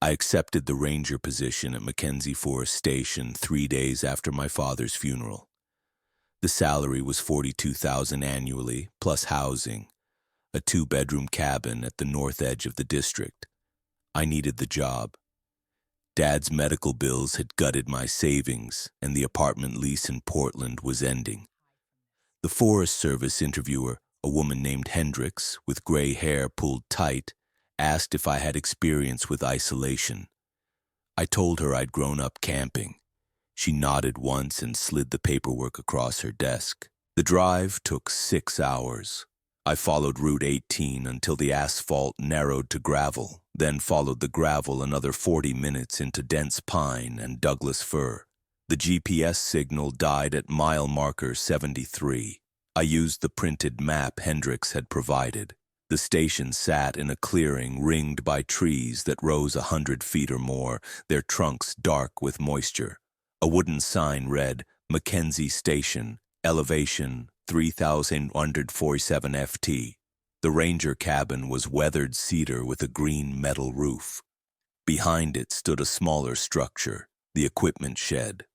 I accepted the ranger position at Mackenzie Forest Station 3 days after my father's funeral. The salary was $42,000 annually, plus housing, a two-bedroom cabin at the north edge of the district. I needed the job. Dad's medical bills had gutted my savings, and the apartment lease in Portland was ending. The Forest Service interviewer, a woman named Hendricks, with gray hair pulled tight, asked if I had experience with isolation. I told her I'd grown up camping. She nodded once and slid the paperwork across her desk. The drive took 6 hours. I followed Route 18 until the asphalt narrowed to gravel, then followed the gravel another 40 minutes into dense pine and Douglas fir. The GPS signal died at mile marker 73. I used the printed map Hendricks had provided. The station sat in a clearing ringed by trees that rose 100 feet or more, their trunks dark with moisture. A wooden sign read, Mackenzie Station, elevation 3,147 FT. The ranger cabin was weathered cedar with a green metal roof. Behind it stood a smaller structure, the equipment shed.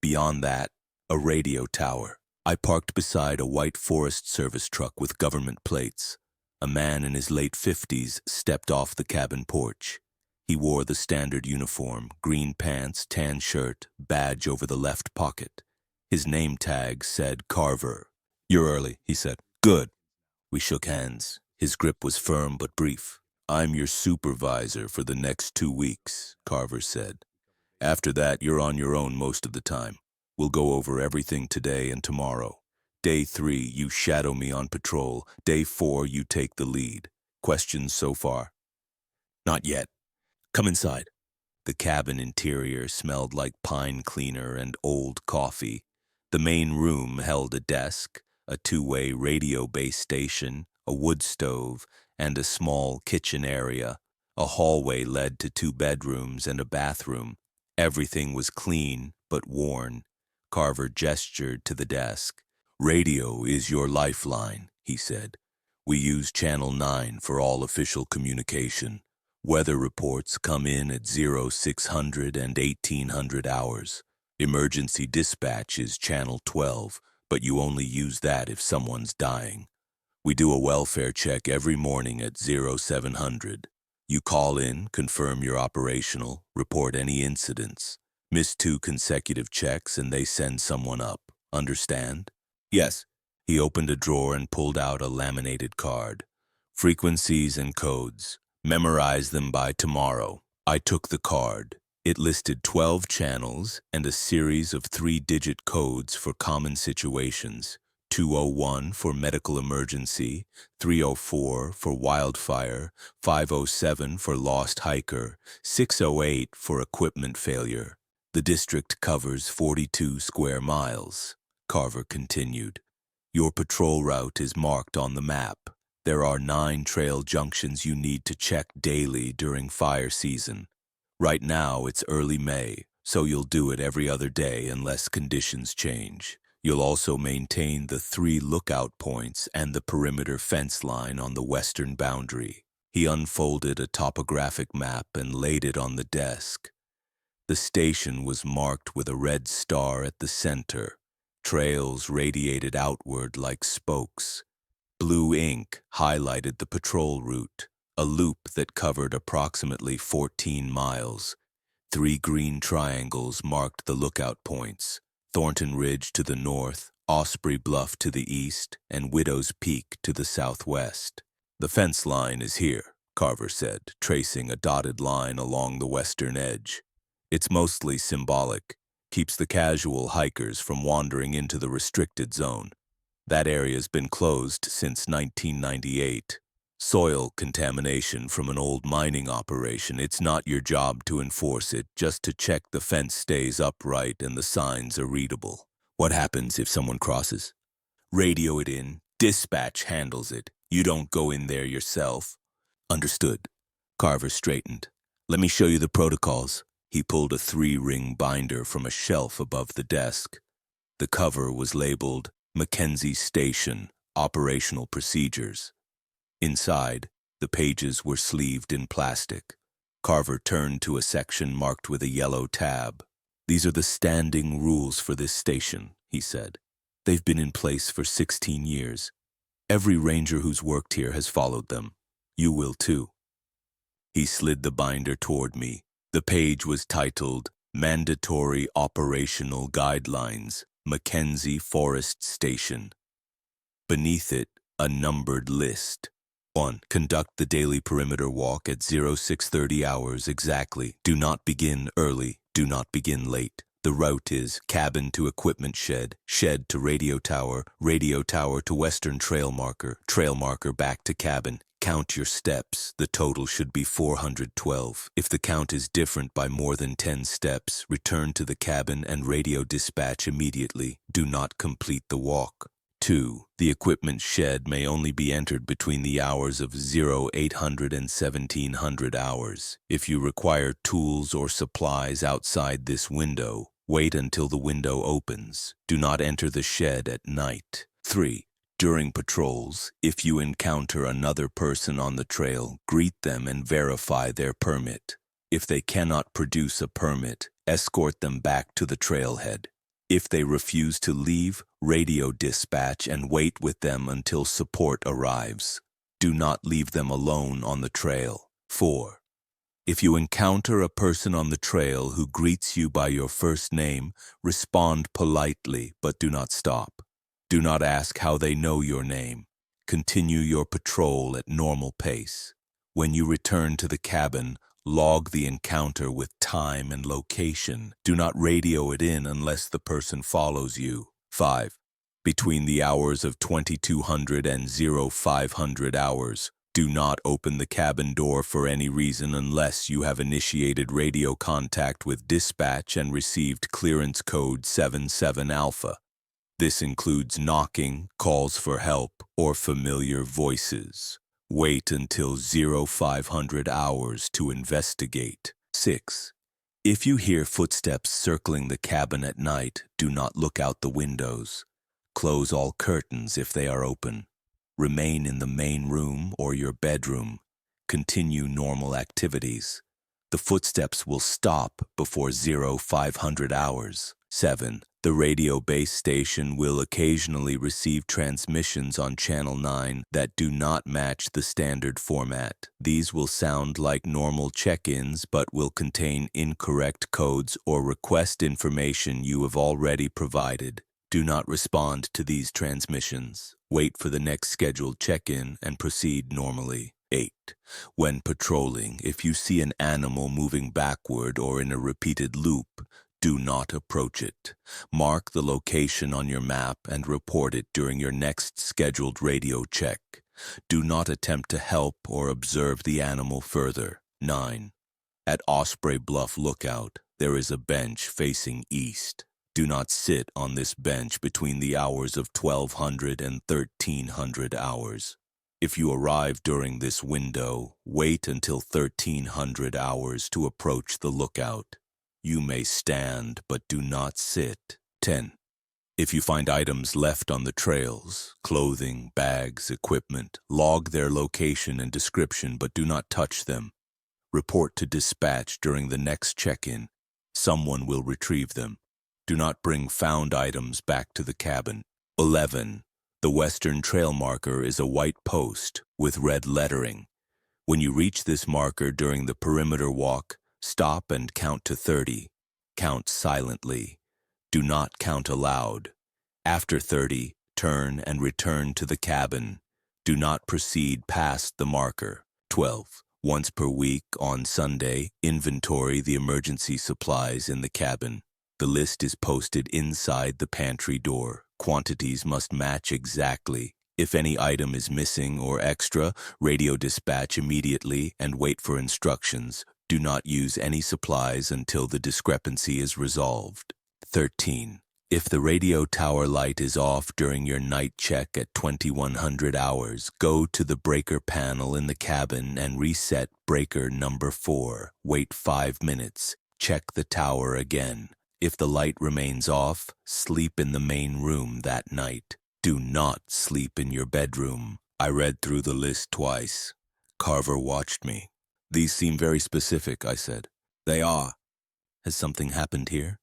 Beyond that, a radio tower. I parked beside a white Forest Service truck with government plates. A man in his late 50s stepped off the cabin porch. He wore the standard uniform, green pants, tan shirt, badge over the left pocket. His name tag said Carver. "You're early," he said. "Good." We shook hands. His grip was firm but brief. "I'm your supervisor for the next 2 weeks," Carver said. "After that, you're on your own most of the time. We'll go over everything today and tomorrow. Day 3, you shadow me on patrol. Day 4, you take the lead. Questions so far?" "Not yet. Come inside." The cabin interior smelled like pine cleaner and old coffee. The main room held a desk, a two-way radio base station, a wood stove, and a small kitchen area. A hallway led to 2 bedrooms and a bathroom. Everything was clean but worn. Carver gestured to the desk. "Radio is your lifeline," he said. "We use Channel 9 for all official communication. Weather reports come in at 0600 and 1800 hours. Emergency dispatch is Channel 12, but you only use that if someone's dying. We do a welfare check every morning at 0700. You call in, confirm you're operational, report any incidents. Miss 2 consecutive checks and they send someone up. Understand?" "Yes." He opened a drawer and pulled out a laminated card. "Frequencies and codes. Memorize them by tomorrow." I took the card. It listed 12 channels and a series of 3-digit codes for common situations. 201 for medical emergency, 304 for wildfire, 507 for lost hiker, 608 for equipment failure. "The district covers 42 square miles," Carver continued. "Your patrol route is marked on the map. There are 9 trail junctions you need to check daily during fire season. Right now it's early May, so you'll do it every other day unless conditions change. You'll also maintain the 3 lookout points and the perimeter fence line on the western boundary." He unfolded a topographic map and laid it on the desk. The station was marked with a red star at the center. Trails radiated outward like spokes. Blue ink highlighted the patrol route, a loop that covered approximately 14 miles. 3 green triangles marked the lookout points: Thornton Ridge to the north, Osprey Bluff to the east, and Widow's Peak to the southwest. "The fence line is here," Carver said, tracing a dotted line along the western edge. "It's mostly symbolic, keeps the casual hikers from wandering into the restricted zone. That area's been closed since 1998. Soil contamination from an old mining operation. It's not your job to enforce it, just to check the fence stays upright and the signs are readable." "What happens if someone crosses?" "Radio it in. Dispatch handles it. You don't go in there yourself." "Understood." Carver straightened. "Let me show you the protocols." He pulled a 3-ring binder from a shelf above the desk. The cover was labeled Mackenzie Station, Operational Procedures. Inside, the pages were sleeved in plastic. Carver turned to a section marked with a yellow tab. "These are the standing rules for this station," he said. "They've been in place for 16 years. Every ranger who's worked here has followed them. You will too." He slid the binder toward me. The page was titled Mandatory Operational Guidelines, Mackenzie Forest Station. Beneath it, a numbered list. 1. Conduct the daily perimeter walk at 0630 hours exactly. Do not begin early. Do not begin late. The route is cabin to equipment shed, shed to radio tower to western trail marker back to cabin. Count your steps. The total should be 412. If the count is different by more than 10 steps, return to the cabin and radio dispatch immediately. Do not complete the walk. 2. The equipment shed may only be entered between the hours of 0800 and 1700 hours. If you require tools or supplies outside this window, wait until the window opens. Do not enter the shed at night. 3. During patrols, if you encounter another person on the trail, greet them and verify their permit. If they cannot produce a permit, escort them back to the trailhead. If they refuse to leave, radio dispatch and wait with them until support arrives. Do not leave them alone on the trail. 4. If you encounter a person on the trail who greets you by your first name, respond politely, but do not stop. Do not ask how they know your name. Continue your patrol at normal pace. When you return to the cabin, log the encounter with time and location. Do not radio it in unless the person follows you. 5. Between the hours of 2200 and 0500 hours, do not open the cabin door for any reason unless you have initiated radio contact with dispatch and received clearance code 77 Alpha. This includes knocking, calls for help, or familiar voices. Wait until 0500 hours to investigate. 6. If you hear footsteps circling the cabin at night, do not look out the windows. Close all curtains if they are open. Remain in the main room or your bedroom. Continue normal activities. The footsteps will stop before 0500 hours. 7. The radio base station will occasionally receive transmissions on Channel 9 that do not match the standard format. These will sound like normal check-ins but will contain incorrect codes or request information you have already provided. Do not respond to these transmissions. Wait for the next scheduled check-in and proceed normally. 8. When patrolling, if you see an animal moving backward or in a repeated loop, do not approach it. Mark the location on your map and report it during your next scheduled radio check. Do not attempt to help or observe the animal further. 9. At Osprey Bluff Lookout, there is a bench facing east. Do not sit on this bench between the hours of 1200 and 1300 hours. If you arrive during this window, wait until 1300 hours to approach the lookout. You may stand, but do not sit. 10. If you find items left on the trails, clothing, bags, equipment, log their location and description, but do not touch them. Report to dispatch during the next check-in. Someone will retrieve them. Do not bring found items back to the cabin. 11. The western trail marker is a white post with red lettering. When you reach this marker during the perimeter walk, stop and count to 30. Count silently. Do not count aloud. After 30, turn and return to the cabin. Do not proceed past the marker. 12. Once per week, on Sunday, inventory the emergency supplies in the cabin. The list is posted inside the pantry door. Quantities must match exactly. If any item is missing or extra, radio dispatch immediately and wait for instructions. Do not use any supplies until the discrepancy is resolved. 13. If the radio tower light is off during your night check at 2100 hours, go to the breaker panel in the cabin and reset breaker number 4. Wait 5 minutes. Check the tower again. If the light remains off, sleep in the main room that night. Do not sleep in your bedroom. I read through the list twice. Carver watched me. These seem very specific, I said. They are. Has something happened here?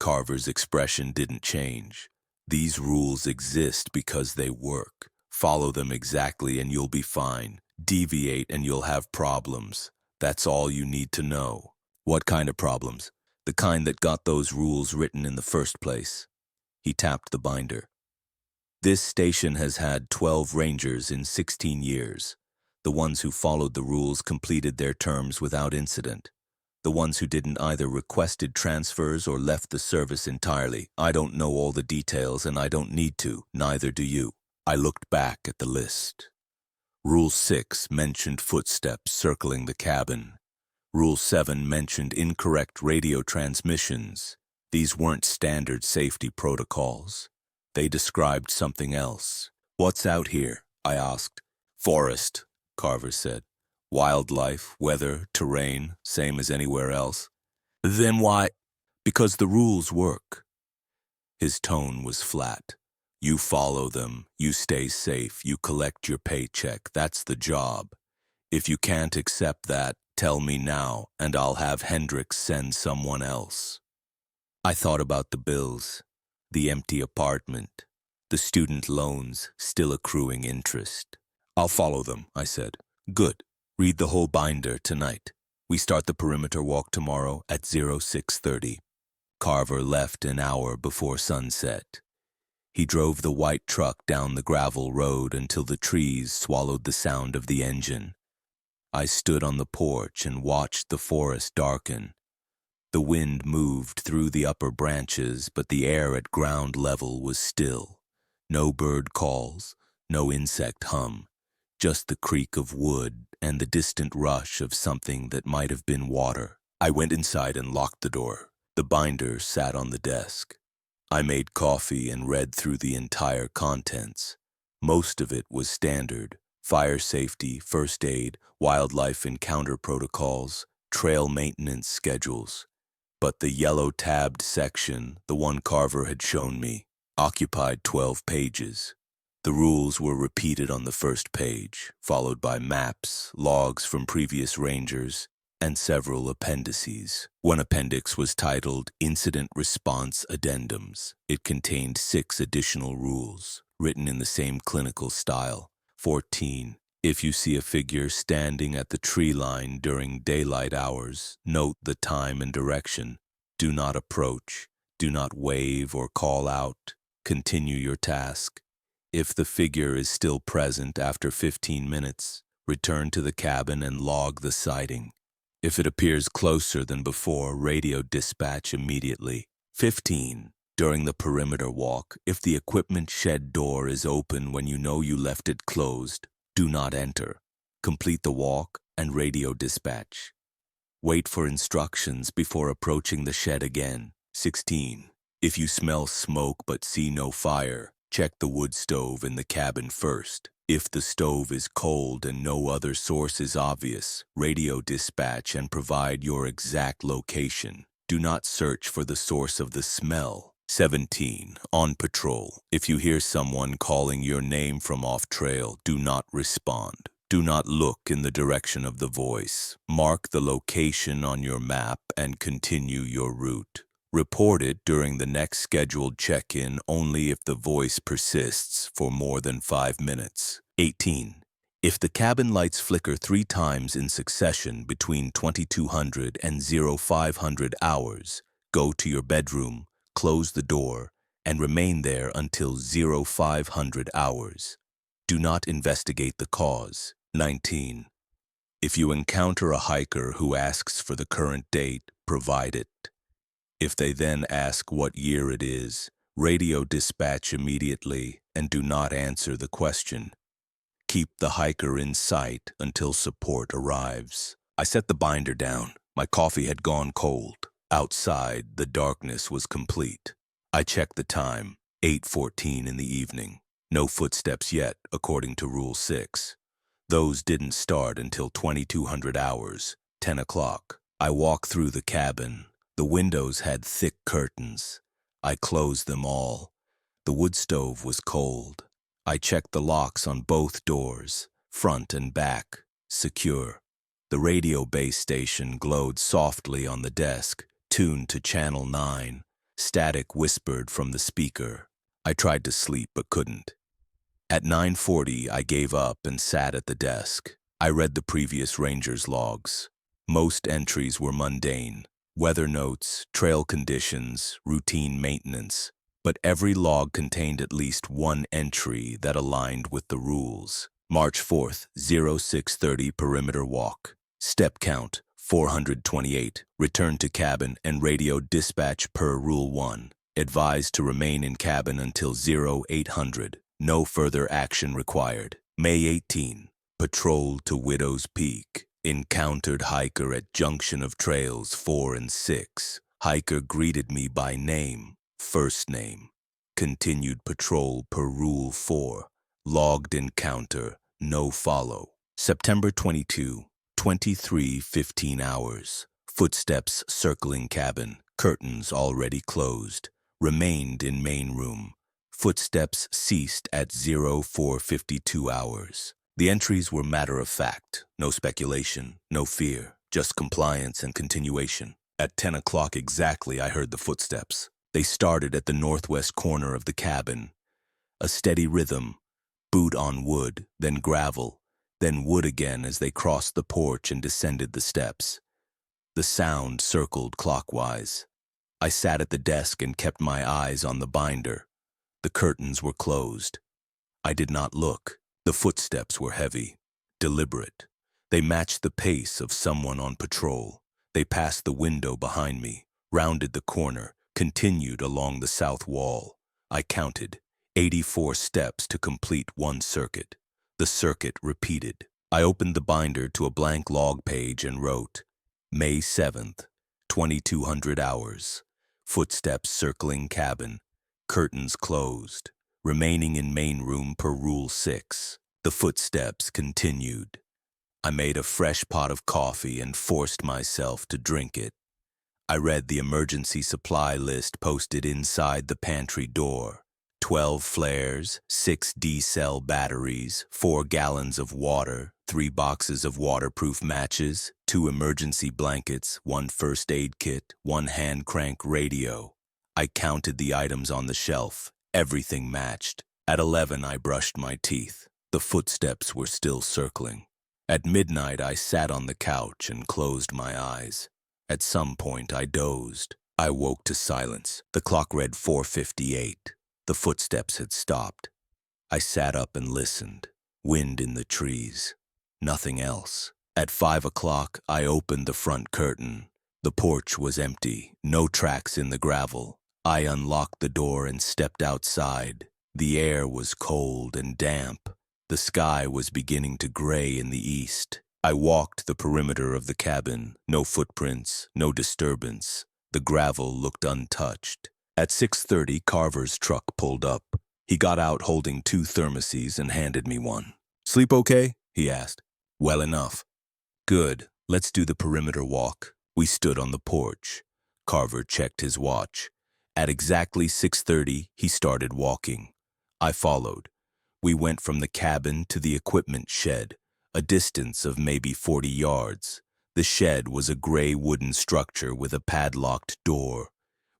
Carver's expression didn't change. These rules exist because they work. Follow them exactly and you'll be fine. Deviate and you'll have problems. That's all you need to know. What kind of problems? The kind that got those rules written in the first place. He tapped the binder. This station has had 12 rangers in 16 years. The ones who followed the rules completed their terms without incident. The ones who didn't either requested transfers or left the service entirely. I don't know all the details and I don't need to, neither do you. I looked back at the list. Rule 6 mentioned footsteps circling the cabin. Rule 7 mentioned incorrect radio transmissions. These weren't standard safety protocols. They described something else. What's out here? I asked. Forest, Carver said. Wildlife, weather, terrain, same as anywhere else. Then why? Because the rules work. His tone was flat. You follow them, you stay safe, you collect your paycheck, that's the job. If you can't accept that, tell me now, and I'll have Hendricks send someone else. I thought about the bills, the empty apartment, the student loans still accruing interest. I'll follow them, I said. Good. Read the whole binder tonight. We start the perimeter walk tomorrow at 0630. Carver left an hour before sunset. He drove the white truck down the gravel road until the trees swallowed the sound of the engine. I stood on the porch and watched the forest darken. The wind moved through the upper branches, but the air at ground level was still. No bird calls, no insect hum, just the creak of wood and the distant rush of something that might have been water. I went inside and locked the door. The binder sat on the desk. I made coffee and read through the entire contents. Most of it was standard: fire safety, first aid, wildlife encounter protocols, trail maintenance schedules. But the yellow-tabbed section, the one Carver had shown me, occupied 12 pages. The rules were repeated on the first page, followed by maps, logs from previous rangers, and several appendices. One appendix was titled Incident Response Addendums. It contained 6 additional rules, written in the same clinical style. 14. If you see a figure standing at the tree line during daylight hours, note the time and direction. Do not approach. Do not wave or call out. Continue your task. If the figure is still present after 15 minutes, return to the cabin and log the sighting. If it appears closer than before, radio dispatch immediately. 15. During the perimeter walk, if the equipment shed door is open when you know you left it closed, do not enter. Complete the walk and radio dispatch. Wait for instructions before approaching the shed again. 16. If you smell smoke but see no fire, check the wood stove in the cabin first. If the stove is cold and no other source is obvious, radio dispatch and provide your exact location. Do not search for the source of the smell. 17. On patrol. If you hear someone calling your name from off trail, do not respond. Do not look in the direction of the voice. Mark the location on your map and continue your route. Report it during the next scheduled check-in only if the voice persists for more than 5 minutes. 18. If the cabin lights flicker 3 times in succession between 2200 and 0500 hours, go to your bedroom, close the door, and remain there until 0500 hours. Do not investigate the cause. 19. If you encounter a hiker who asks for the current date, provide it. If they then ask what year it is, radio dispatch immediately and do not answer the question. Keep the hiker in sight until support arrives. I set the binder down. My coffee had gone cold. Outside, the darkness was complete. I checked the time, 8:14 in the evening. No footsteps yet, according to Rule 6. Those didn't start until 2200 hours, 10 o'clock. I walked through the cabin. The windows had thick curtains. I closed them all. The wood stove was cold. I checked the locks on both doors, front and back, secure. The radio base station glowed softly on the desk, tuned to channel 9. Static whispered from the speaker. I tried to sleep but couldn't. At 9:40, I gave up and sat at the desk. I read the previous ranger's logs. Most entries were mundane. Weather notes, trail conditions, routine maintenance. But every log contained at least one entry that aligned with the rules. March 4th, 0630 perimeter walk. Step count, 428. Return to cabin and radio dispatch per Rule 1. Advised to remain in cabin until 0800. No further action required. May 18. Patrol to Widow's Peak. Encountered hiker at junction of trails 4 and 6. Hiker greeted me by name, first name. Continued patrol per Rule 4. Logged encounter, no follow. September 22, 23:15 hours. Footsteps circling cabin, curtains already closed. Remained in main room. Footsteps ceased at 04:52 hours. The entries were matter of fact, no speculation, no fear, just compliance and continuation. At 10 o'clock exactly, I heard the footsteps. They started at the northwest corner of the cabin. A steady rhythm, boot on wood, then gravel, then wood again as they crossed the porch and descended the steps. The sound circled clockwise. I sat at the desk and kept my eyes on the binder. The curtains were closed. I did not look. The footsteps were heavy, deliberate. They matched the pace of someone on patrol. They passed the window behind me, rounded the corner, continued along the south wall. I counted 84 steps to complete one circuit. The circuit repeated. I opened the binder to a blank log page and wrote, May 7th, 2200 hours. Footsteps circling cabin. Curtains closed. Remaining in main room per Rule 6. The footsteps continued. I made a fresh pot of coffee and forced myself to drink it. I read the emergency supply list posted inside the pantry door. 12 flares, 6 D-cell batteries, 4 gallons of water, 3 boxes of waterproof matches, 2 emergency blankets, 1 first aid kit, 1 hand crank radio. I counted the items on the shelf. Everything matched. At 11, I brushed my teeth. The footsteps were still circling. At midnight, I sat on the couch and closed my eyes. At some point, I dozed. I woke to silence. The clock read 4:58. The footsteps had stopped. I sat up and listened. Wind in the trees. Nothing else. At 5 o'clock, I opened the front curtain. The porch was empty. No tracks in the gravel. I unlocked the door and stepped outside. The air was cold and damp. The sky was beginning to gray in the east. I walked the perimeter of the cabin. No footprints, no disturbance. The gravel looked untouched. At 6:30, Carver's truck pulled up. He got out holding 2 thermoses and handed me one. "Sleep okay?" he asked. "Well enough." "Good. Let's do the perimeter walk." We stood on the porch. Carver checked his watch. At exactly 6:30, he started walking. I followed. We went from the cabin to the equipment shed, a distance of maybe 40 yards. The shed was a gray wooden structure with a padlocked door.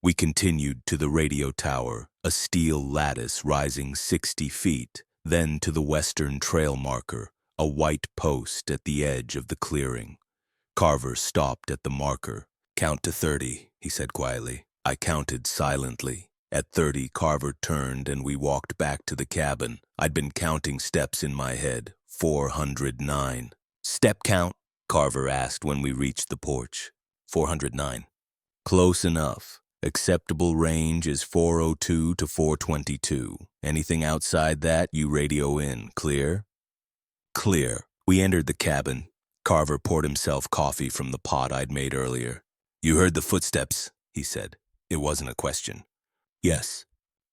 We continued to the radio tower, a steel lattice rising 60 feet, then to the western trail marker, a white post at the edge of the clearing. Carver stopped at the marker. "Count to 30, he said quietly. I counted silently. At 30, Carver turned and we walked back to the cabin. I'd been counting steps in my head. 409. "Step count?" Carver asked when we reached the porch. 409. "Close enough. Acceptable range is 402 to 422. Anything outside that, you radio in. Clear?" "Clear." We entered the cabin. Carver poured himself coffee from the pot I'd made earlier. "You heard the footsteps," he said. It wasn't a question. "Yes."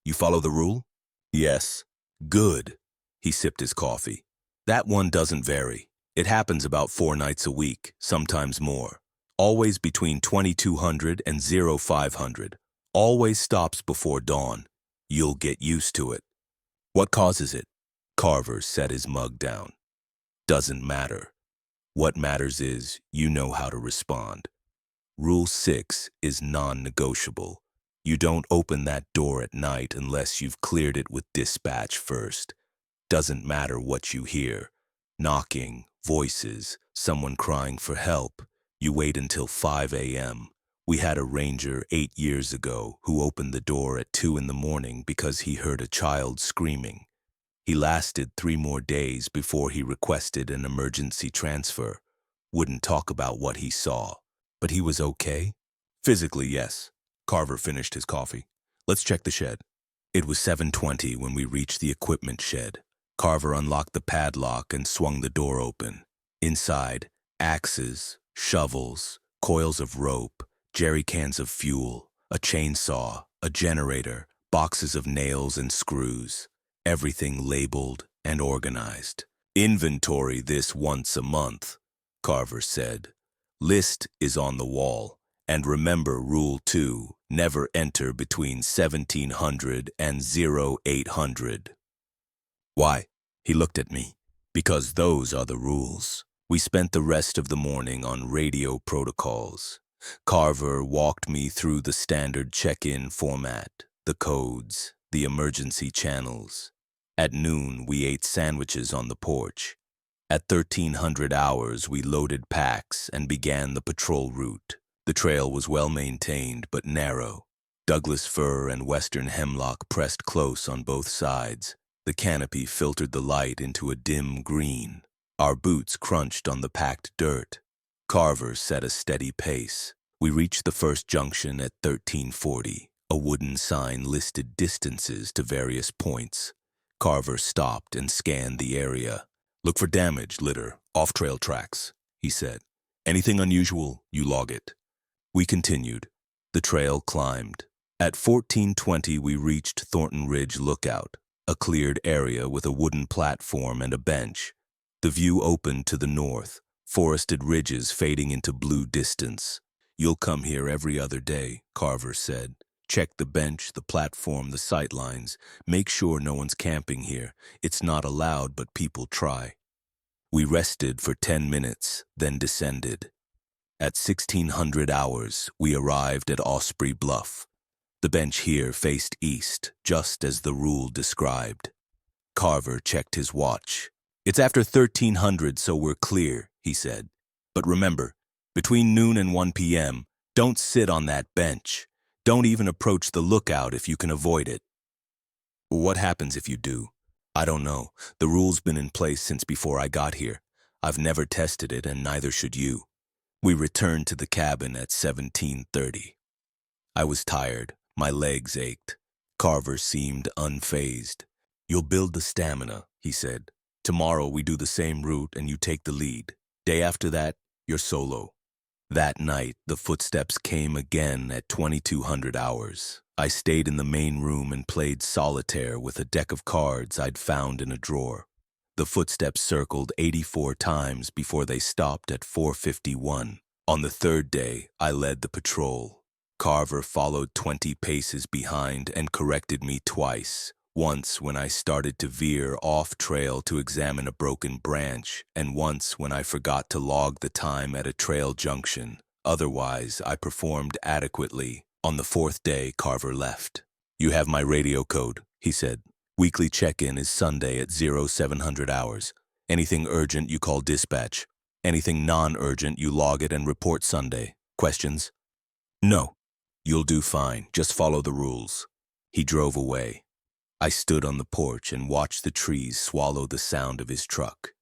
"You follow the rule?" "Yes." "Good." He sipped his coffee. "That one doesn't vary. It happens about 4 nights a week, sometimes more. Always between 2200 and 0500. Always stops before dawn. You'll get used to it." "What causes it?" Carver set his mug down. "Doesn't matter." What matters is you know how to respond. Rule 6 is non-negotiable. You don't open that door at night unless you've cleared it with dispatch first. Doesn't matter what you hear. Knocking, voices, someone crying for help. You wait until 5 a.m. We had a ranger 8 years ago who opened the door at 2 in the morning because he heard a child screaming. He lasted 3 more days before he requested an emergency transfer. Wouldn't talk about what he saw. But he was okay? Physically, yes. Carver finished his coffee. Let's check the shed. It was 7:20 when we reached the equipment shed. Carver unlocked the padlock and swung the door open. Inside, axes, shovels, coils of rope, jerry cans of fuel, a chainsaw, a generator, boxes of nails and screws. Everything labeled and organized. Inventory this once a month, Carver said. List is on the wall. And remember Rule 2, never enter between 1700 and 0800. Why? He looked at me. Because those are the rules. We spent the rest of the morning on radio protocols. Carver walked me through the standard check-in format, the codes, the emergency channels. At noon, we ate sandwiches on the porch. At 1300 hours, we loaded packs and began the patrol route. The trail was well maintained but narrow. Douglas fir and western hemlock pressed close on both sides. The canopy filtered the light into a dim green. Our boots crunched on the packed dirt. Carver set a steady pace. We reached the first junction at 1340. A wooden sign listed distances to various points. Carver stopped and scanned the area. Look for damage, litter, off-trail tracks, he said. Anything unusual, you log it. We continued. The trail climbed. At 1420, we reached Thornton Ridge Lookout, a cleared area with a wooden platform and a bench. The view opened to the north, forested ridges fading into blue distance. You'll come here every other day, Carver said. Check the bench, the platform, the sightlines. Make sure no one's camping here. It's not allowed, but people try. We rested for 10 minutes, then descended. At 1600 hours, we arrived at Osprey Bluff. The bench here faced east, just as the rule described. Carver checked his watch. It's after 1300, so we're clear, he said. But remember, between noon and 1 p.m., don't sit on that bench. Don't even approach the lookout if you can avoid it. What happens if you do? I don't know. The rule's been in place since before I got here. I've never tested it, and neither should you. We returned to the cabin at 1730. I was tired. My legs ached. Carver seemed unfazed. You'll build the stamina, he said. Tomorrow we do the same route and you take the lead. Day after that, you're solo. That night, the footsteps came again at 2200 hours. I stayed in the main room and played solitaire with a deck of cards I'd found in a drawer. The footsteps circled 84 times before they stopped at 451. On the third day, I led the patrol. Carver followed 20 paces behind and corrected me twice. Once when I started to veer off trail to examine a broken branch, and once when I forgot to log the time at a trail junction. Otherwise, I performed adequately. On the fourth day, Carver left. You have my radio code, he said. Weekly check-in is Sunday at 0700 hours. Anything urgent, you call dispatch. Anything non-urgent, you log it and report Sunday. Questions? No. You'll do fine. Just follow the rules. He drove away. I stood on the porch and watched the trees swallow the sound of his truck.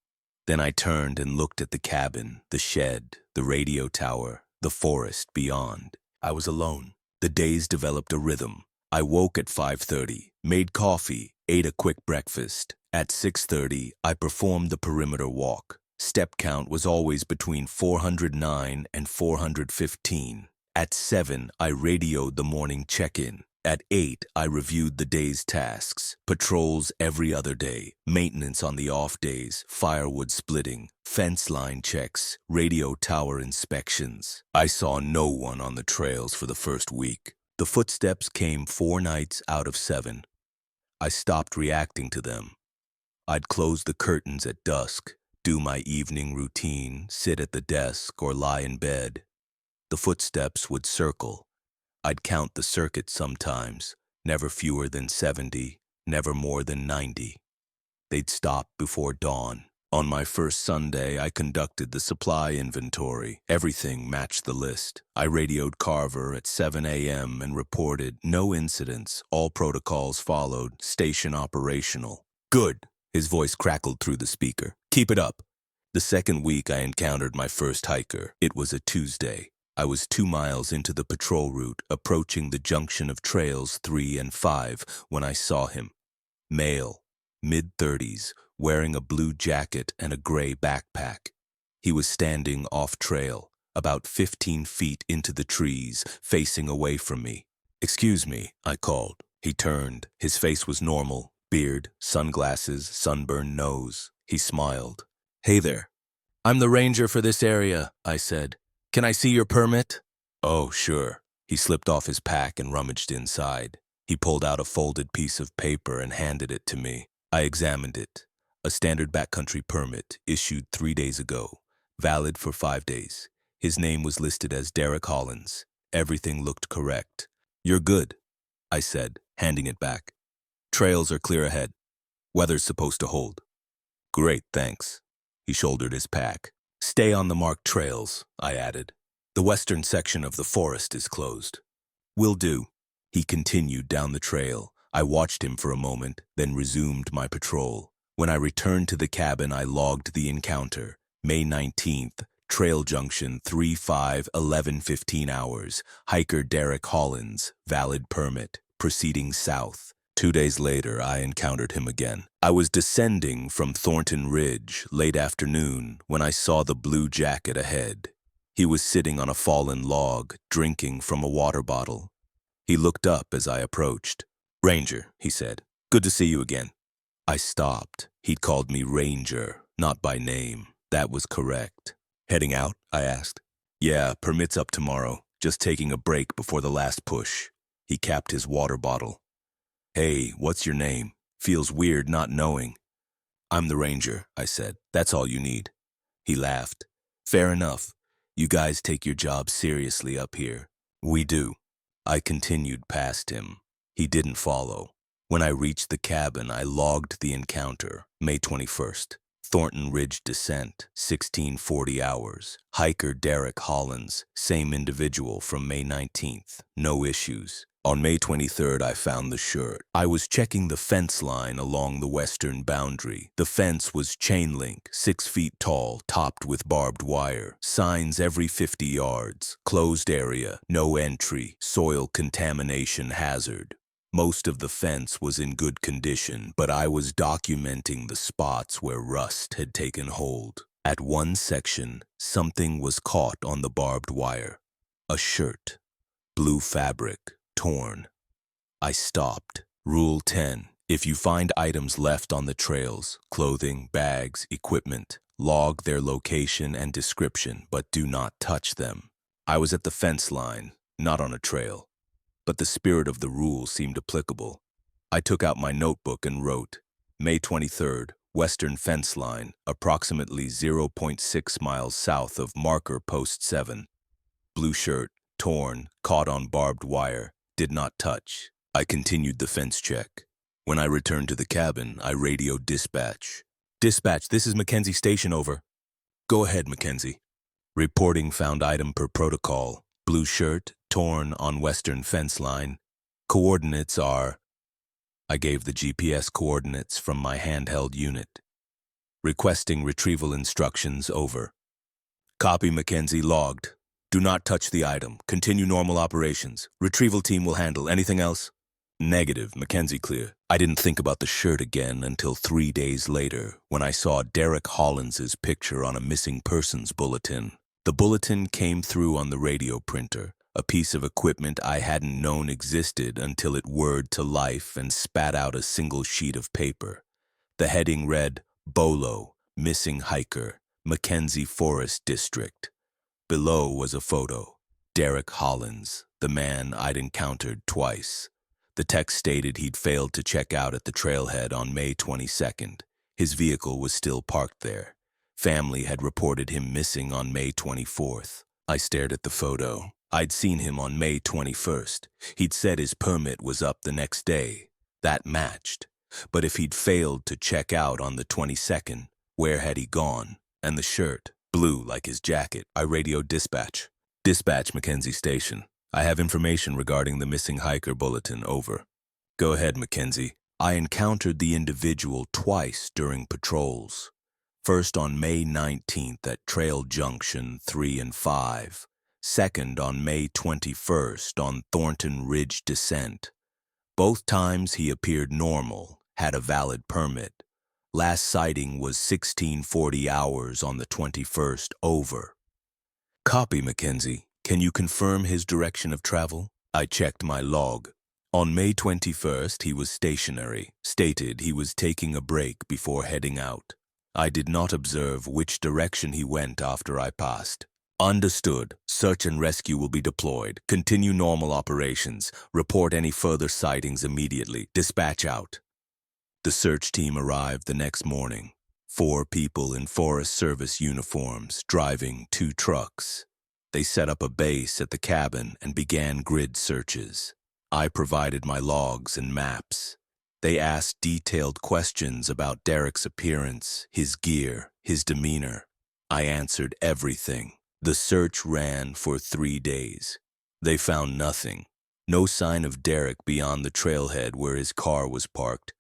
Then I turned and looked at the cabin, the shed, the radio tower, the forest beyond. I was alone. The days developed a rhythm. I woke at 5:30, made coffee, ate a quick breakfast. At 6:30, I performed the perimeter walk. Step count was always between 409 and 415. At 7, I radioed the morning check-in. At 8, I reviewed the day's tasks, patrols every other day, maintenance on the off days, firewood splitting, fence line checks, radio tower inspections. I saw no one on the trails for the first week. The footsteps came 4 nights out of 7. I stopped reacting to them. I'd close the curtains at dusk, do my evening routine, sit at the desk, or lie in bed. The footsteps would circle. I'd count the circuit sometimes, never fewer than 70, never more than 90. They'd stop before dawn. On my first Sunday, I conducted the supply inventory. Everything matched the list. I radioed Carver at 7 a.m. and reported no incidents. All protocols followed. Station operational. Good. His voice crackled through the speaker. Keep it up. The second week, I encountered my first hiker. It was a Tuesday. I was 2 miles into the patrol route, approaching the junction of trails 3 and 5, when I saw him. Male, mid-30s, wearing a blue jacket and a gray backpack. He was standing off-trail, about 15 feet into the trees, facing away from me. "Excuse me," I called. He turned. His face was normal, beard, sunglasses, sunburned nose. He smiled. "Hey there. I'm the ranger for this area," I said. "Can I see your permit?" "Oh, sure." He slipped off his pack and rummaged inside. He pulled out a folded piece of paper and handed it to me. I examined it. A standard backcountry permit, issued 3 days ago, valid for 5 days. His name was listed as Derek Hollins. Everything looked correct. "You're good," I said, handing it back. "Trails are clear ahead. Weather's supposed to hold." "Great, thanks." He shouldered his pack. "Stay on the marked trails," I added. "The western section of the forest is closed." "Will do." He continued down the trail. I watched him for a moment, then resumed my patrol. When I returned to the cabin, I logged the encounter. May 19th, trail junction 3-5, 11:15 hours. Hiker Derek Hollins, valid permit, proceeding south. 2 days later, I encountered him again. I was descending from Thornton Ridge, late afternoon, when I saw the blue jacket ahead. He was sitting on a fallen log, drinking from a water bottle. He looked up as I approached. "Ranger," he said. "Good to see you again." I stopped. He'd called me Ranger, not by name. That was correct. "Heading out?" I asked. "Yeah, permit's up tomorrow. Just taking a break before the last push." He capped his water bottle. "Hey, what's your name? Feels weird not knowing." "I'm the Ranger," I said. "That's all you need." He laughed. "Fair enough. You guys take your job seriously up here." "We do." I continued past him. He didn't follow. When I reached the cabin, I logged the encounter. May 21st. Thornton Ridge descent, 1640 hours. Hiker Derek Hollins, same individual from May 19th. No issues. On May 23rd, I found the shirt. I was checking the fence line along the western boundary. The fence was chain link, 6 feet tall, topped with barbed wire. Signs every 50 yards. Closed area, no entry, soil contamination hazard. Most of the fence was in good condition, but I was documenting the spots where rust had taken hold. At one section, something was caught on the barbed wire. A shirt. Blue fabric. Torn. I stopped. Rule 10. If you find items left on the trails, clothing, bags, equipment, log their location and description, but do not touch them. I was at the fence line, not on a trail, but the spirit of the rule seemed applicable. I took out my notebook and wrote, May 23rd, western fence line, approximately 0.6 miles south of marker post 7. Blue shirt, torn, caught on barbed wire. Did not touch. I continued the fence check. When I returned to the cabin, I radioed dispatch. "Dispatch, this is Mackenzie Station, over." "Go ahead, Mackenzie." Reporting found item per protocol. Blue shirt, torn on western fence line. Coordinates are... I gave the GPS coordinates from my handheld unit. Requesting retrieval instructions, over. "Copy, Mackenzie, logged. Do not touch the item. Continue normal operations. Retrieval team will handle. Anything else?" "Negative, Mackenzie clear." I didn't think about the shirt again until 3 days later, when I saw Derek Hollins's picture on a missing persons bulletin. The bulletin came through on the radio printer, a piece of equipment I hadn't known existed until it whirred to life and spat out a single sheet of paper. The heading read, "Bolo, missing hiker, Mackenzie Forest District." Below was a photo. Derek Hollins, the man I'd encountered twice. The text stated he'd failed to check out at the trailhead on May 22nd. His vehicle was still parked there. Family had reported him missing on May 24th. I stared at the photo. I'd seen him on May 21st. He'd said his permit was up the next day. That matched. But if he'd failed to check out on the 22nd, where had he gone? And the shirt, blue like his jacket. I radioed dispatch. Dispatch, Mackenzie Station. I have information regarding the missing hiker bulletin, over. Go ahead, Mackenzie. I encountered the individual twice during patrols. First on May 19th at Trail Junction 3 and 5. Second on May 21st on Thornton Ridge Descent. Both times he appeared normal, had a valid permit. Last sighting was 1640 hours on the 21st, over. Copy, Mackenzie. Can you confirm his direction of travel? I checked my log. On May 21st, he was stationary, stated he was taking a break before heading out. I did not observe which direction he went after I passed. Understood. Search and rescue will be deployed. Continue normal operations. Report any further sightings immediately. Dispatch out. The search team arrived the next morning. 4 people in Forest Service uniforms, driving 2 trucks. They set up a base at the cabin and began grid searches. I provided my logs and maps. They asked detailed questions about Derek's appearance, his gear, his demeanor. I answered everything. The search ran for 3 days. They found nothing. No sign of Derek beyond the trailhead where his car was parked.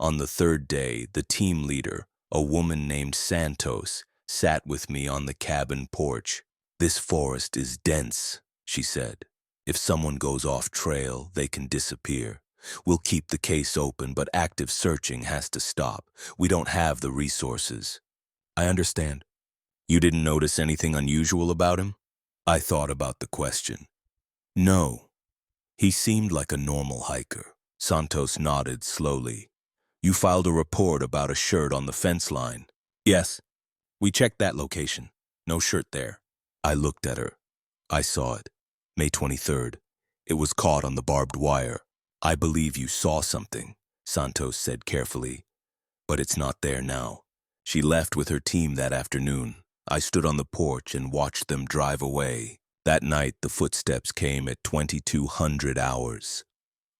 On the 3rd day, the team leader, a woman named Santos, sat with me on the cabin porch. This forest is dense, she said. If someone goes off trail, they can disappear. We'll keep the case open, but active searching has to stop. We don't have the resources. I understand. You didn't notice anything unusual about him? I thought about the question. No. He seemed like a normal hiker. Santos nodded slowly. You filed a report about a shirt on the fence line. Yes. We checked that location. No shirt there. I looked at her. I saw it. May 23rd. It was caught on the barbed wire. I believe you saw something, Santos said carefully. But it's not there now. She left with her team that afternoon. I stood on the porch and watched them drive away. That night, the footsteps came at 2200 hours.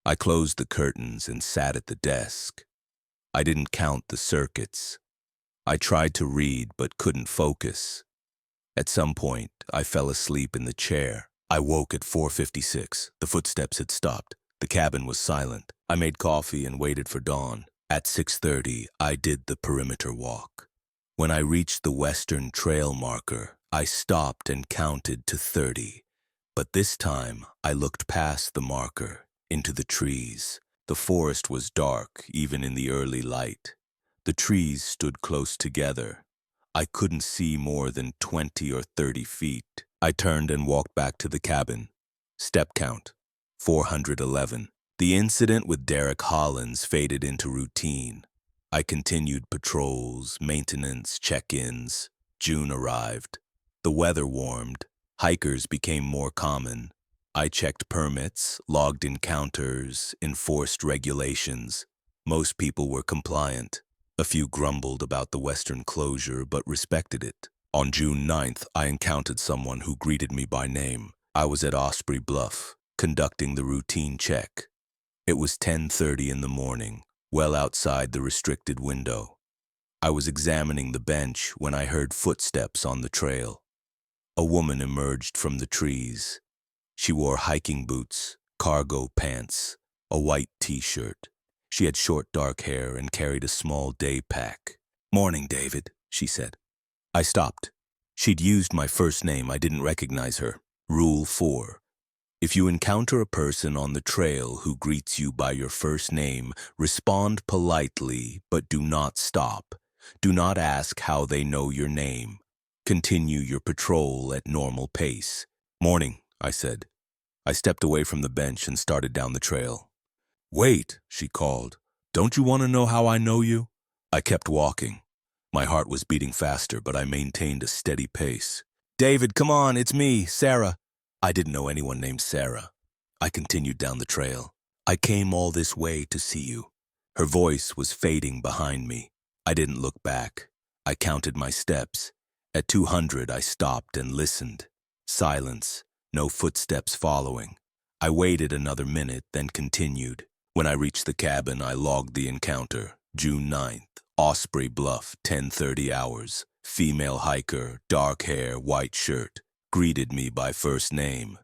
I closed the curtains and sat at the desk. I didn't count the circuits. I tried to read but couldn't focus. At some point, I fell asleep in the chair. I woke at 4:56. The footsteps had stopped. The cabin was silent. I made coffee and waited for dawn. At 6:30, I did the perimeter walk. When I reached the western trail marker, I stopped and counted to 30. But this time, I looked past the marker, into the trees. The forest was dark, even in the early light. The trees stood close together. I couldn't see more than 20 or 30 feet. I turned and walked back to the cabin. Step count, 411. The incident with Derek Hollins faded into routine. I continued patrols, maintenance, check-ins. June arrived. The weather warmed. Hikers became more common. I checked permits, logged encounters, enforced regulations. Most people were compliant. A few grumbled about the western closure but respected it. On June 9th, I encountered someone who greeted me by name. I was at Osprey Bluff, conducting the routine check. It was 10:30 in the morning, well outside the restricted window. I was examining the bench when I heard footsteps on the trail. A woman emerged from the trees. She wore hiking boots, cargo pants, a white t-shirt. She had short dark hair and carried a small day pack. "Morning, David," she said. I stopped. She'd used my first name. I didn't recognize her. Rule 4. If you encounter a person on the trail who greets you by your first name, respond politely, but do not stop. Do not ask how they know your name. Continue your patrol at normal pace. "Morning," I said. I stepped away from the bench and started down the trail. "Wait," she called. "Don't you want to know how I know you?" I kept walking. My heart was beating faster, but I maintained a steady pace. "David, come on, it's me, Sarah." I didn't know anyone named Sarah. I continued down the trail. "I came all this way to see you." Her voice was fading behind me. I didn't look back. I counted my steps. At 200, I stopped and listened. Silence, no footsteps following. I waited another minute, then continued. When I reached the cabin, I logged the encounter. June 9th, Osprey Bluff, 10:30 hours. Female hiker, dark hair, white shirt. Greeted me by first name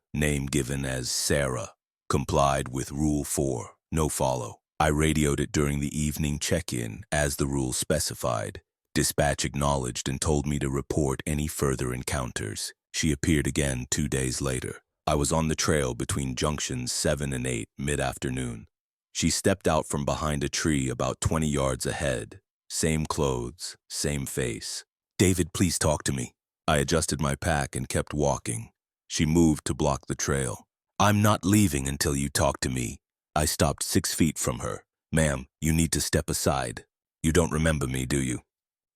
given as Sarah. Complied with Rule 4, no follow. I radioed it during the evening check-in, as the rule specified. Dispatch acknowledged and told me to report any further encounters. She appeared again 2 days later. I was on the trail between junctions 7 and 8, mid-afternoon. She stepped out from behind a tree about 20 yards ahead. Same clothes, same face. "David, please talk to me." I adjusted my pack and kept walking. She moved to block the trail. "I'm not leaving until you talk to me." I stopped 6 feet from her. "Ma'am, you need to step aside. You don't remember me, do you?"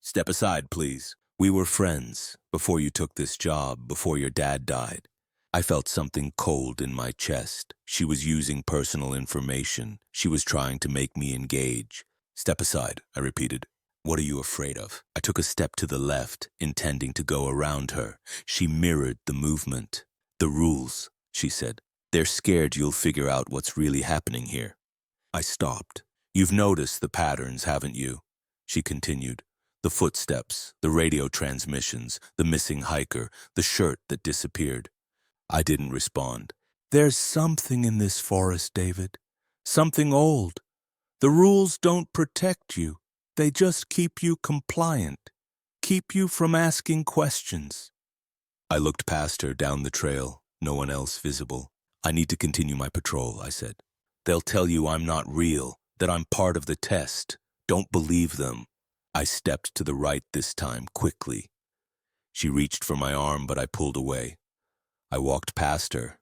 "Step aside, please. We were friends before you took this job, before your dad died." I felt something cold in my chest. She was using personal information. She was trying to make me engage. "Step aside," I repeated. "What are you afraid of?" I took a step to the left, intending to go around her. She mirrored the movement. "The rules," she said. "They're scared you'll figure out what's really happening here." I stopped. "You've noticed the patterns, haven't you?" She continued. "The footsteps, the radio transmissions, the missing hiker, the shirt that disappeared." I didn't respond. "There's something in this forest, David. Something old. The rules don't protect you. They just keep you compliant. Keep you from asking questions." I looked past her down the trail. No one else visible. "I need to continue my patrol," I said. "They'll tell you I'm not real, that I'm part of the test. Don't believe them." I stepped to the right this time, quickly. She reached for my arm, but I pulled away. I walked past her.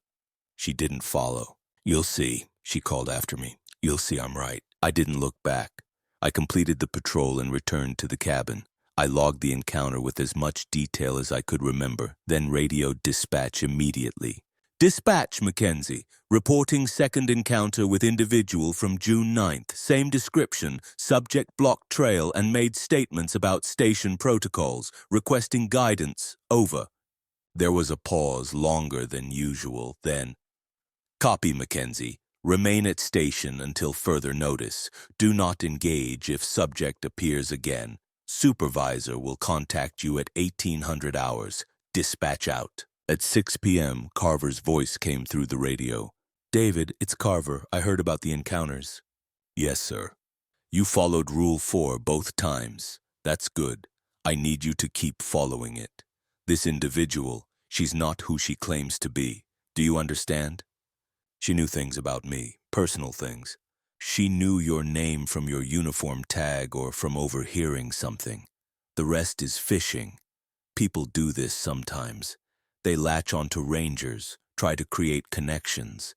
She didn't follow. "You'll see," she called after me. "You'll see I'm right." I didn't look back. I completed the patrol and returned to the cabin. I logged the encounter with as much detail as I could remember, then radioed dispatch immediately. "Dispatch, Mackenzie. Reporting second encounter with individual from June 9th. Same description, subject blocked trail and made statements about station protocols, requesting guidance. Over." There was a pause longer than usual, then, "Copy, Mackenzie. Remain at station until further notice. Do not engage if subject appears again. Supervisor will contact you at 1800 hours. Dispatch out." At 6 p.m., Carver's voice came through the radio. "David, it's Carver. I heard about the encounters." "Yes, sir. You followed Rule 4 both times. That's good. I need you to keep following it. This individual, she's not who she claims to be. Do you understand?" She knew things about me, personal things. She knew your name from your uniform tag or from overhearing something. The rest is fishing. People do this sometimes. They latch onto rangers, try to create connections.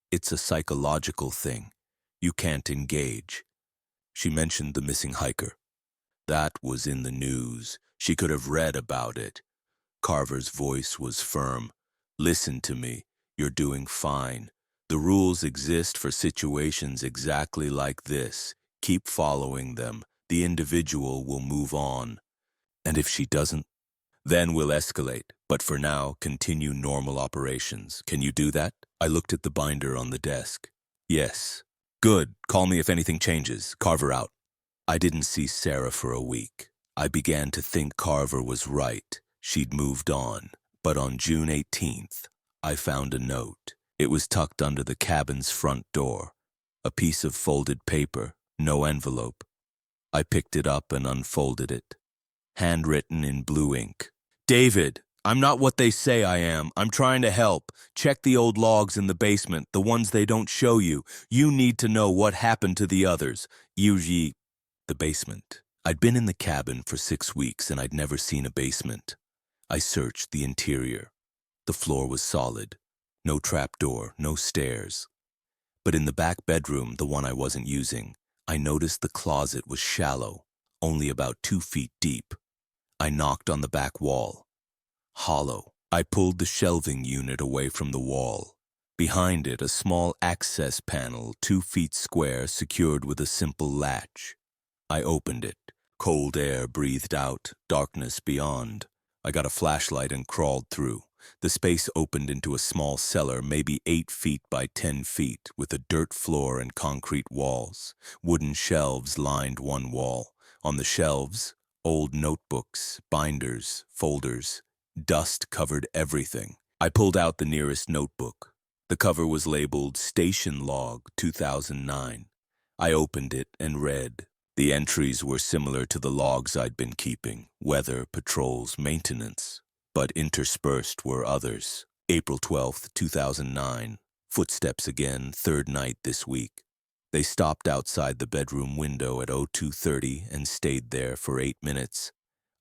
It's a psychological thing. You can't engage. She mentioned the missing hiker. That was in the news. She could have read about it. Carver's voice was firm. "Listen to me. You're doing fine. The rules exist for situations exactly like this. Keep following them. The individual will move on. And if she doesn't, then we'll escalate. But for now, continue normal operations. Can you do that?" I looked at the binder on the desk. "Yes." "Good. Call me if anything changes. Carver out." I didn't see Sarah for a week. I began to think Carver was right. She'd moved on. But on June 18th, I found a note. It was tucked under the cabin's front door. A piece of folded paper, no envelope. I picked it up and unfolded it. Handwritten in blue ink. "David, I'm not what they say I am. I'm trying to help. Check the old logs in the basement, the ones they don't show you. You need to know what happened to the others. Usually, the basement." I'd been in the cabin for 6 weeks and I'd never seen a basement. I searched the interior. The floor was solid. No trapdoor, no stairs. But in the back bedroom, the one I wasn't using, I noticed the closet was shallow, only about 2 feet deep. I knocked on the back wall. Hollow. I pulled the shelving unit away from the wall. Behind it, a small access panel, 2 feet square, secured with a simple latch. I opened it. Cold air breathed out, darkness beyond. I got a flashlight and crawled through. The space opened into a small cellar, maybe 8 feet by 10 feet, with a dirt floor and concrete walls. Wooden shelves lined one wall. On the shelves, old notebooks, binders, folders. Dust covered everything. I pulled out the nearest notebook. The cover was labeled Station Log 2009. I opened it and read. The entries were similar to the logs I'd been keeping, weather, patrols, maintenance. But interspersed were others. April 12th, 2009. Footsteps again, third night this week. They stopped outside the bedroom window at 02:30 and stayed there for 8 minutes.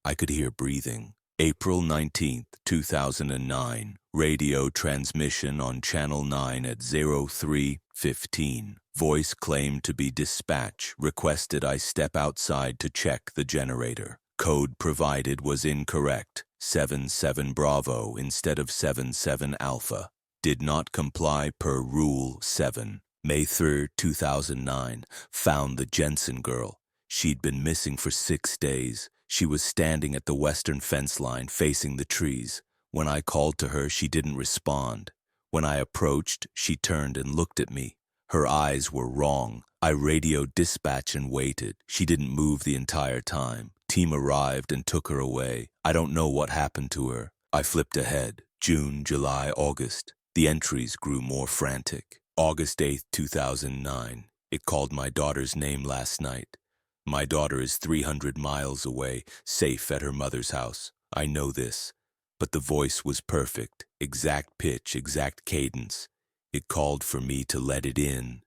I could hear breathing. April 19th, 2009. Radio transmission on Channel 9 at 03:15. Voice claimed to be dispatch, requested I step outside to check the generator. Code provided was incorrect, 77 Bravo instead of 77 Alpha. Did not comply per Rule 7. May 3rd, 2009. Found the Jensen girl. She'd been missing for 6 days. She was standing at the western fence line facing the trees. When I called to her, she didn't respond. When I approached, she turned and looked at me. Her eyes were wrong. I radioed dispatch and waited. She didn't move the entire time. Team arrived and took her away. I don't know what happened to her. I flipped ahead. June, July, August. The entries grew more frantic. August 8th, 2009. It called my daughter's name last night. My daughter is 300 miles away, safe at her mother's house. I know this. But the voice was perfect. Exact pitch, exact cadence. It called for me to let it in.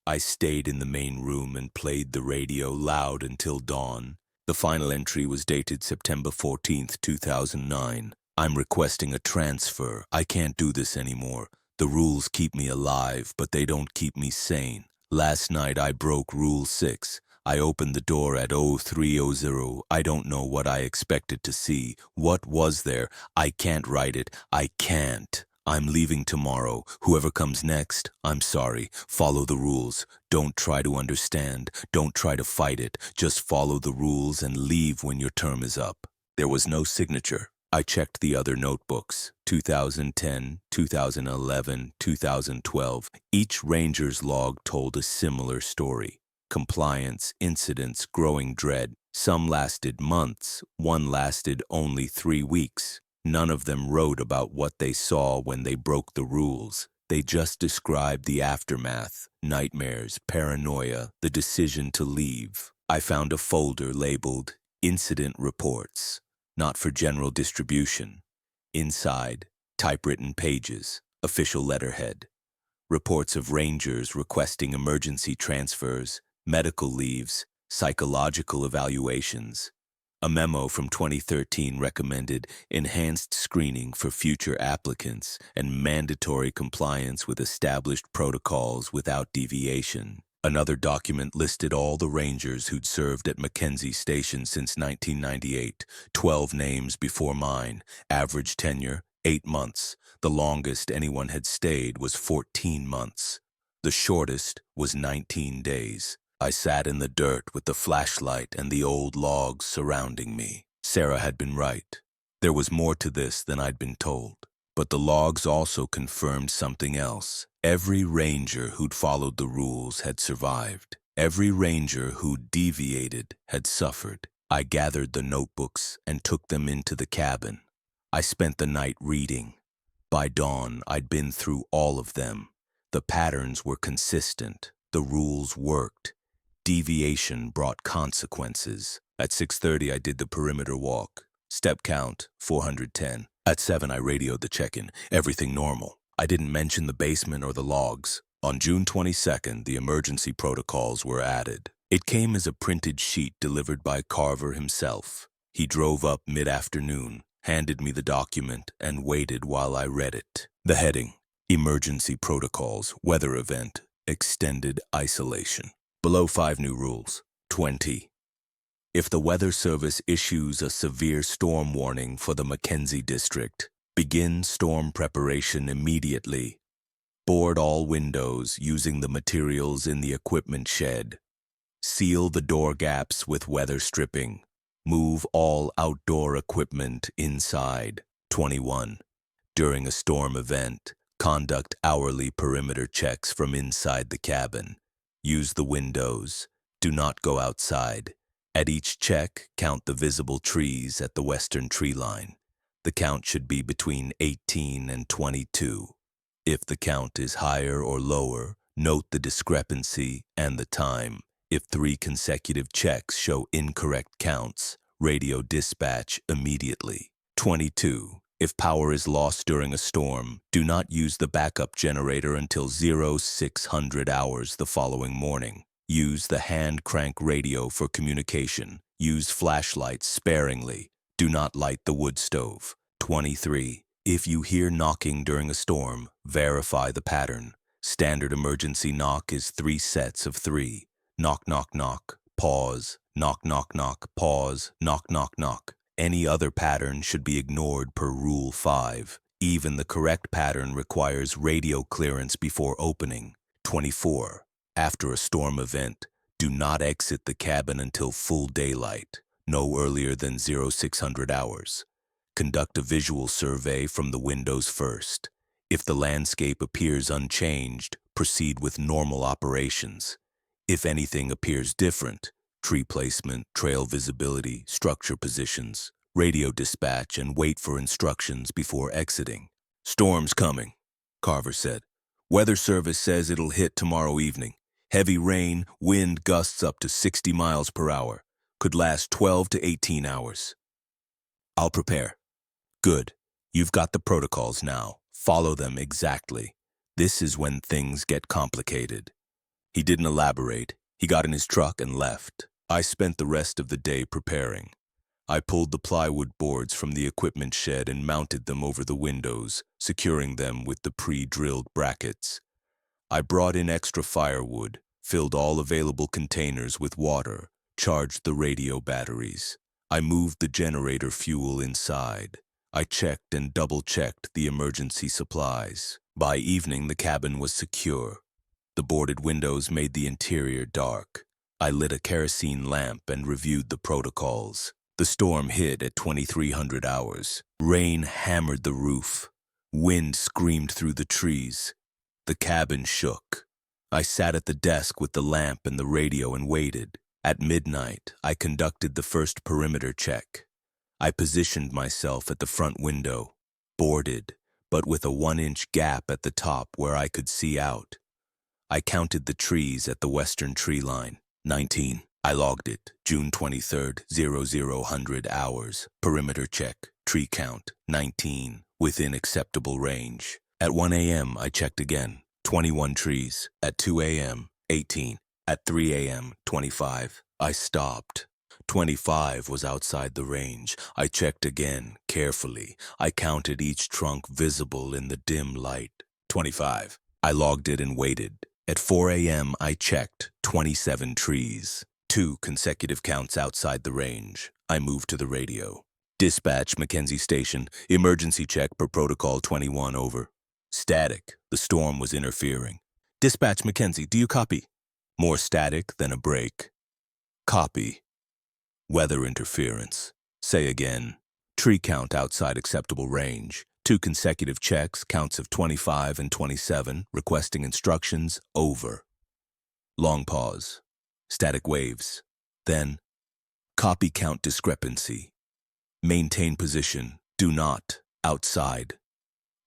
I stayed in the main room and played the radio loud until dawn. The final entry was dated September 14th, 2009. I'm requesting a transfer. I can't do this anymore. The rules keep me alive, but they don't keep me sane. Last night I broke Rule 6. I opened the door at 03:00. I don't know what I expected to see. What was there? I can't write it. I can't. I'm leaving tomorrow. Whoever comes next, I'm sorry. Follow the rules. Don't try to understand. Don't try to fight it. Just follow the rules and leave when your term is up. There was no signature. I checked the other notebooks. 2010, 2011, 2012. Each ranger's log told a similar story. Compliance, incidents, growing dread. Some lasted months. One lasted only 3 weeks. None of them wrote about what they saw when they broke the rules. They just described the aftermath, nightmares, paranoia, the decision to leave. I found a folder labeled Incident Reports, not for general distribution. Inside, typewritten pages, official letterhead. Reports of rangers requesting emergency transfers, medical leaves, psychological evaluations. A memo from 2013 recommended enhanced screening for future applicants and mandatory compliance with established protocols without deviation. Another document listed all the rangers who'd served at Mackenzie Station since 1998, 12 names before mine, average tenure 8 months. The longest anyone had stayed was 14 months. The shortest was 19 days. I sat in the dirt with the flashlight and the old logs surrounding me. Sarah had been right. There was more to this than I'd been told. But the logs also confirmed something else. Every ranger who'd followed the rules had survived. Every ranger who'd deviated had suffered. I gathered the notebooks and took them into the cabin. I spent the night reading. By dawn, I'd been through all of them. The patterns were consistent. The rules worked. Deviation brought consequences. At 6:30, I did the perimeter walk. Step count, 410. At 7, I radioed the check-in. Everything normal. I didn't mention the basement or the logs. On June 22nd, the emergency protocols were added. It came as a printed sheet delivered by Carver himself. He drove up mid-afternoon, handed me the document, and waited while I read it. The heading, Emergency Protocols, Weather Event, Extended Isolation. Below 5 new rules. 20. If the Weather Service issues a severe storm warning for the Mackenzie District, begin storm preparation immediately. Board all windows using the materials in the equipment shed. Seal the door gaps with weather stripping. Move all outdoor equipment inside. 21. During a storm event, conduct hourly perimeter checks from inside the cabin. Use the windows. Do not go outside. At each check, count the visible trees at the western tree line. The count should be between 18 and 22. If the count is higher or lower, note the discrepancy and the time. If 3 consecutive checks show incorrect counts, radio dispatch immediately. 22. If power is lost during a storm, do not use the backup generator until 0600 hours the following morning. Use the hand crank radio for communication. Use flashlights sparingly. Do not light the wood stove. 23. If you hear knocking during a storm, verify the pattern. Standard emergency knock is 3 sets of 3. Knock, knock, knock, pause, knock, knock, knock, pause, knock, knock, knock. Any other pattern should be ignored per Rule 5. Even the correct pattern requires radio clearance before opening. 24. After a storm event, do not exit the cabin until full daylight, no earlier than 0600 hours. Conduct a visual survey from the windows first. If the landscape appears unchanged, proceed with normal operations. If anything appears different, tree placement, trail visibility, structure positions, radio dispatch, and wait for instructions before exiting. Storm's coming, Carver said. Weather service says it'll hit tomorrow evening. Heavy rain, wind gusts up to 60 miles per hour. Could last 12 to 18 hours. I'll prepare. Good. You've got the protocols now. Follow them exactly. This is when things get complicated. He didn't elaborate. He got in his truck and left. I spent the rest of the day preparing. I pulled the plywood boards from the equipment shed and mounted them over the windows, securing them with the pre-drilled brackets. I brought in extra firewood, filled all available containers with water, charged the radio batteries. I moved the generator fuel inside. I checked and double-checked the emergency supplies. By evening, the cabin was secure. The boarded windows made the interior dark. I lit a kerosene lamp and reviewed the protocols. The storm hit at 2300 hours. Rain hammered the roof. Wind screamed through the trees. The cabin shook. I sat at the desk with the lamp and the radio and waited. At midnight, I conducted the first perimeter check. I positioned myself at the front window, boarded, but with a 1-inch gap at the top where I could see out. I counted the trees at the western tree line. 19. I logged it. June 23rd, 0000 hours. Perimeter check. Tree count. 19. Within acceptable range. At 1 a.m., I checked again. 21 trees. At 2 a.m., 18. At 3 a.m., 25. I stopped. 25 was outside the range. I checked again, carefully. I counted each trunk visible in the dim light. 25. I logged it and waited. At 4 a.m., I checked 27 trees. 2 consecutive counts outside the range. I moved to the radio. Dispatch, Mackenzie Station. Emergency check per protocol 21, over. Static. The storm was interfering. Dispatch, Mackenzie, do you copy? More static than a break. Copy. Weather interference. Say again. Tree count outside acceptable range. 2 consecutive checks, counts of 25 and 27, requesting instructions, over. Long pause. Static waves. Then, copy count discrepancy. Maintain position. Do not. Outside.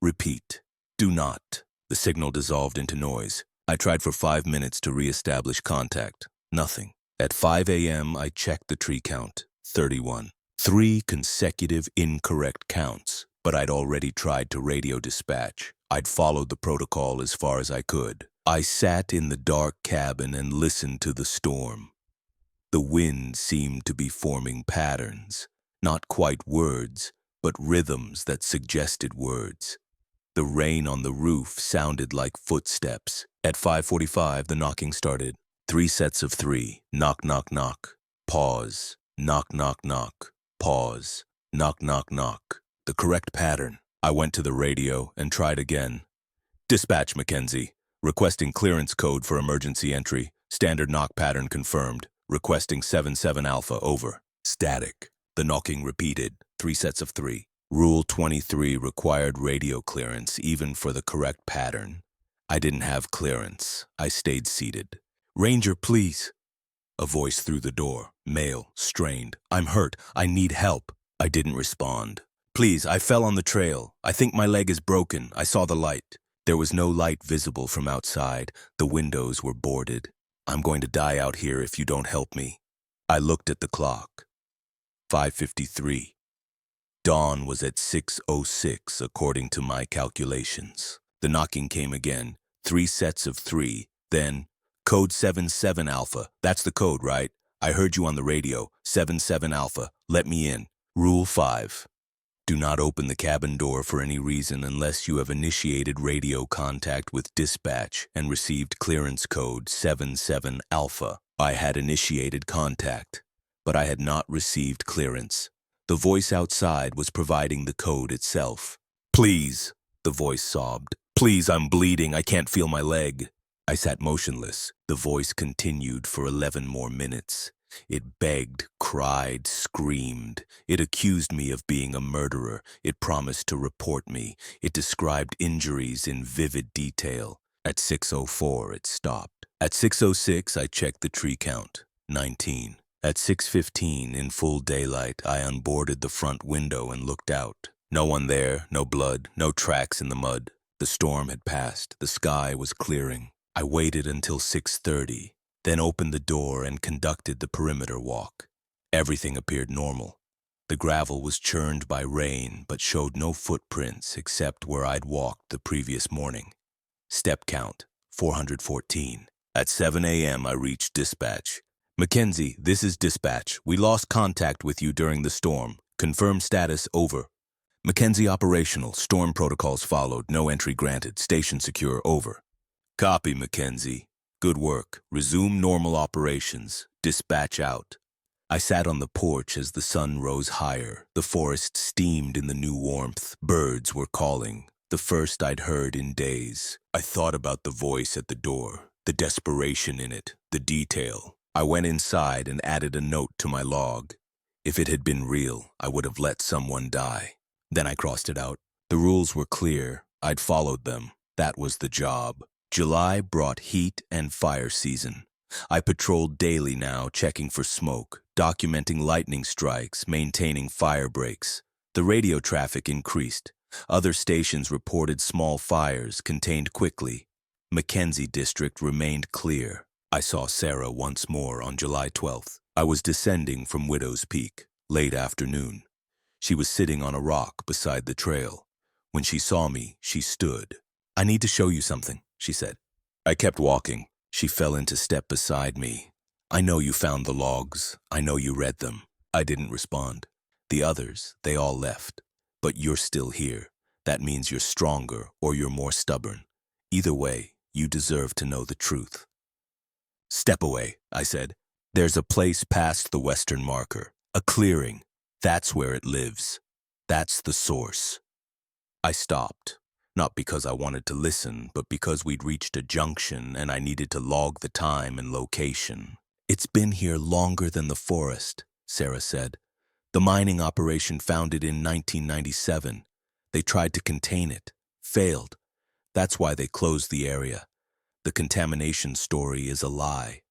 Repeat. Do not. The signal dissolved into noise. I tried for 5 minutes to re-establish contact. Nothing. At 5 a.m., I checked the tree count. 31. 3 consecutive incorrect counts, but I'd already tried to radio dispatch. I'd followed the protocol as far as I could. I sat in the dark cabin and listened to the storm. The wind seemed to be forming patterns, not quite words, but rhythms that suggested words. The rain on the roof sounded like footsteps. At 5:45, the knocking started. 3 sets of 3. Knock, knock, knock. Pause. Knock, knock, knock. Pause. Knock, knock, knock. The correct pattern. I went to the radio and tried again. Dispatch, Mackenzie. Requesting clearance code for emergency entry. Standard knock pattern confirmed. Requesting 77 Alpha, over. Static. The knocking repeated, 3 sets of 3. Rule 23 required radio clearance even for the correct pattern. I didn't have clearance. I stayed seated. "Ranger, please." A voice through the door, male, strained. "I'm hurt. I need help." I didn't respond. "Please, I fell on the trail. I think my leg is broken. I saw the light." There was no light visible from outside. The windows were boarded. "I'm going to die out here if you don't help me." I looked at the clock. 5:53. Dawn was at 6:06 according to my calculations. The knocking came again, 3 sets of 3, then, "Code 77 Alpha, that's the code, right? I heard you on the radio, 77 Alpha, let me in." Rule 5. Do not open the cabin door for any reason unless you have initiated radio contact with dispatch and received clearance code 77 Alpha. I had initiated contact, but I had not received clearance. The voice outside was providing the code itself. "Please," the voice sobbed. "Please, I'm bleeding. I can't feel my leg." I sat motionless. The voice continued for 11 more minutes. It begged, cried, screamed. It accused me of being a murderer. It promised to report me. It described injuries in vivid detail. At 6:04, it stopped. At 6:06, I checked the tree count, 19. At 6:15, in full daylight, I unboarded the front window and looked out. No one there, no blood, no tracks in the mud. The storm had passed. The sky was clearing. I waited until 6:30, then opened the door and conducted the perimeter walk. Everything appeared normal. The gravel was churned by rain, but showed no footprints except where I'd walked the previous morning. Step count, 414. At 7 a.m., I reached dispatch. "Mackenzie, this is dispatch. We lost contact with you during the storm. Confirm status, over." "Mackenzie operational. Storm protocols followed. No entry granted. Station secure, over." "Copy, Mackenzie. Good work. Resume normal operations. Dispatch out." I sat on the porch as the sun rose higher. The forest steamed in the new warmth. Birds were calling, the first I'd heard in days. I thought about the voice at the door, the desperation in it, the detail. I went inside and added a note to my log. If it had been real, I would have let someone die. Then I crossed it out. The rules were clear. I'd followed them. That was the job. July brought heat and fire season. I patrolled daily now, checking for smoke, documenting lightning strikes, maintaining fire breaks. The radio traffic increased. Other stations reported small fires contained quickly. Mackenzie District remained clear. I saw Sarah once more on July 12th. I was descending from Widow's Peak, late afternoon. She was sitting on a rock beside the trail. When she saw me, she stood. "I need to show you something," she said. I kept walking. She fell into step beside me. "I know you found the logs. I know you read them." I didn't respond. "The others, they all left. But you're still here. That means you're stronger or you're more stubborn. Either way, you deserve to know the truth." "Step away," I said. "There's a place past the western marker, a clearing. That's where it lives. That's the source." I stopped. Not because I wanted to listen, but because we'd reached a junction and I needed to log the time and location. "It's been here longer than the forest," Sarah said. "The mining operation found it in 1997. They tried to contain it. Failed. That's why they closed the area. The contamination story is a lie."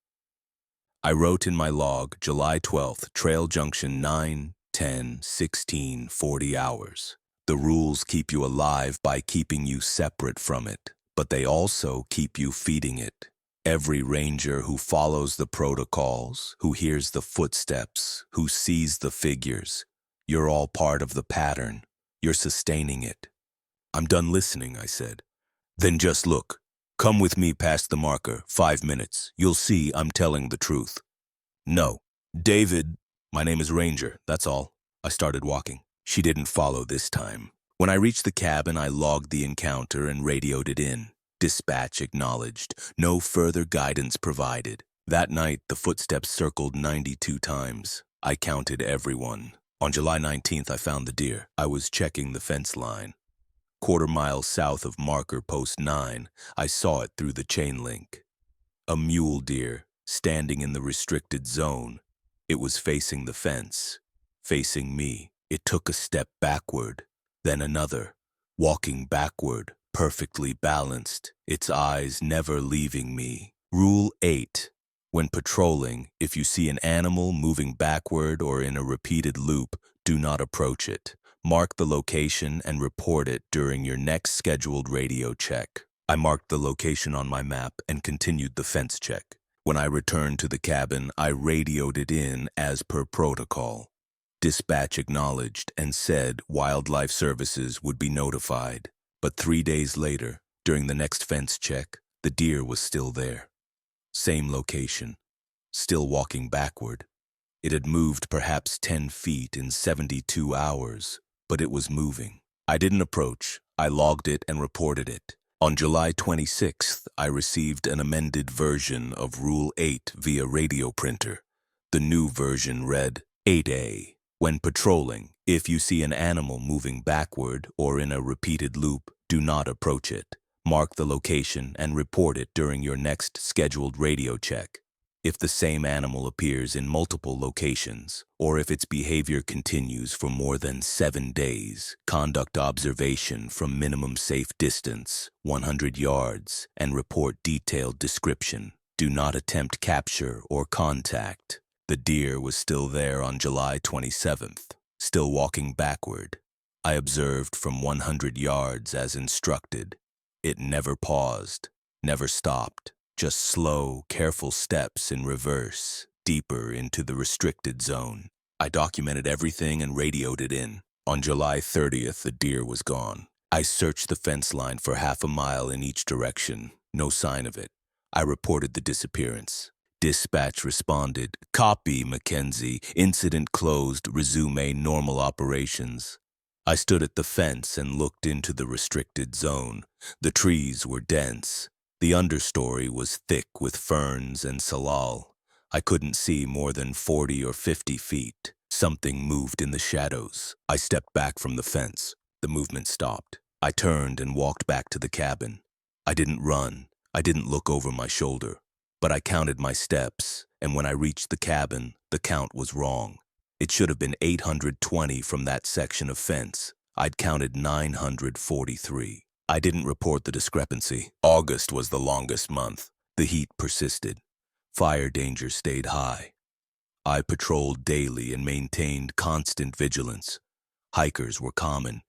I wrote in my log, July 12th, Trail Junction 9, 10, 16, 40 hours. The rules keep you alive by keeping you separate from it, but they also keep you feeding it. Every ranger who follows the protocols, who hears the footsteps, who sees the figures, you're all part of the pattern. You're sustaining it. "I'm done listening," I said. "Then just look. Come with me past the marker, 5 minutes. You'll see I'm telling the truth." "No." "David." "My name is Ranger, that's all." I started walking. She didn't follow this time. When I reached the cabin, I logged the encounter and radioed it in. Dispatch acknowledged. No further guidance provided. That night, the footsteps circled 92 times. I counted everyone. On July 19th, I found the deer. I was checking the fence line. Quarter-mile south of marker post 9, I saw it through the chain link. A mule deer, standing in the restricted zone. It was facing the fence. facing me. It took a step backward, then another, walking backward, perfectly balanced, its eyes never leaving me. Rule 8. When patrolling, if you see an animal moving backward or in a repeated loop, do not approach it. Mark the location and report it during your next scheduled radio check. I marked the location on my map and continued the fence check. When I returned to the cabin, I radioed it in as per protocol. Dispatch acknowledged and said Wildlife Services would be notified. But 3 days later, during the next fence check, the deer was still there. Same location, still walking backward. It had moved perhaps 10 feet in 72 hours, but it was moving. I didn't approach. I logged it and reported it. On July 26th, I received an amended version of Rule 8 via radio printer. The new version read, 8A. When patrolling, if you see an animal moving backward or in a repeated loop, do not approach it. Mark the location and report it during your next scheduled radio check. If the same animal appears in multiple locations, or if its behavior continues for more than 7 days, conduct observation from minimum safe distance, 100 yards, and report detailed description. Do not attempt capture or contact. The deer was still there on July 27th, still walking backward. I observed from 100 yards as instructed. It never paused, never stopped, just slow, careful steps in reverse, deeper into the restricted zone. I documented everything and radioed it in. On July 30th, the deer was gone. I searched the fence line for half a mile in each direction. No sign of it. I reported the disappearance. Dispatch responded, "Copy, Mackenzie. Incident closed. Resume normal operations." I stood at the fence and looked into the restricted zone. The trees were dense. The understory was thick with ferns and salal. I couldn't see more than 40 or 50 feet. Something moved in the shadows. I stepped back from the fence. The movement stopped. I turned and walked back to the cabin. I didn't run. I didn't look over my shoulder. But I counted my steps, and when I reached the cabin, the count was wrong. It should have been 820 from that section of fence. I'd counted 943. I didn't report the discrepancy. August was the longest month. The heat persisted. Fire danger stayed high. I patrolled daily and maintained constant vigilance. Hikers were common.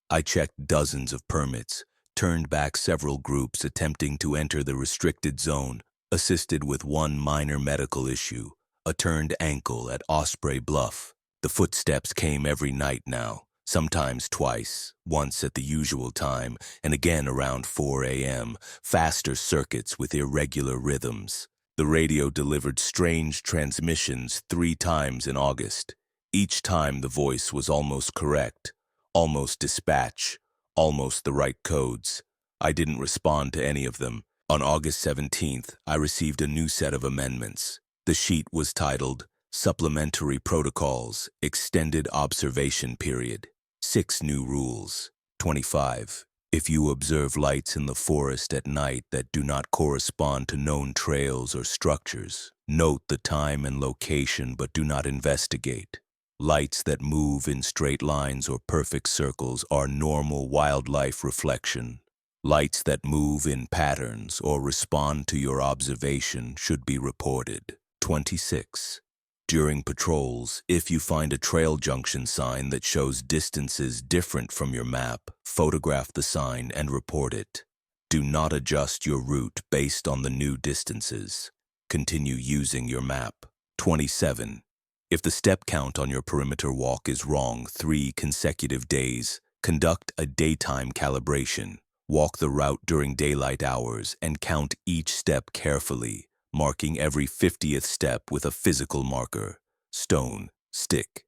I checked dozens of permits, turned back several groups attempting to enter the restricted zone, assisted with one minor medical issue, a turned ankle at Osprey Bluff. The footsteps came every night now, sometimes twice, once at the usual time, and again around 4 a.m., faster circuits with irregular rhythms. The radio delivered strange transmissions 3 times in August. Each time the voice was almost correct, almost dispatch, almost the right codes. I didn't respond to any of them. On August 17th, I received a new set of amendments. The sheet was titled, Supplementary Protocols, Extended Observation Period. 6 new rules. 25. If you observe lights in the forest at night that do not correspond to known trails or structures, note the time and location but do not investigate. Lights that move in straight lines or perfect circles are normal wildlife reflection. Lights that move in patterns or respond to your observation should be reported. 26. During patrols, if you find a trail junction sign that shows distances different from your map, photograph the sign and report it. Do not adjust your route based on the new distances. Continue using your map. 27. If the step count on your perimeter walk is wrong 3 consecutive days, conduct a daytime calibration. Walk the route during daylight hours and count each step carefully, marking every 50th step with a physical marker, stone, stick.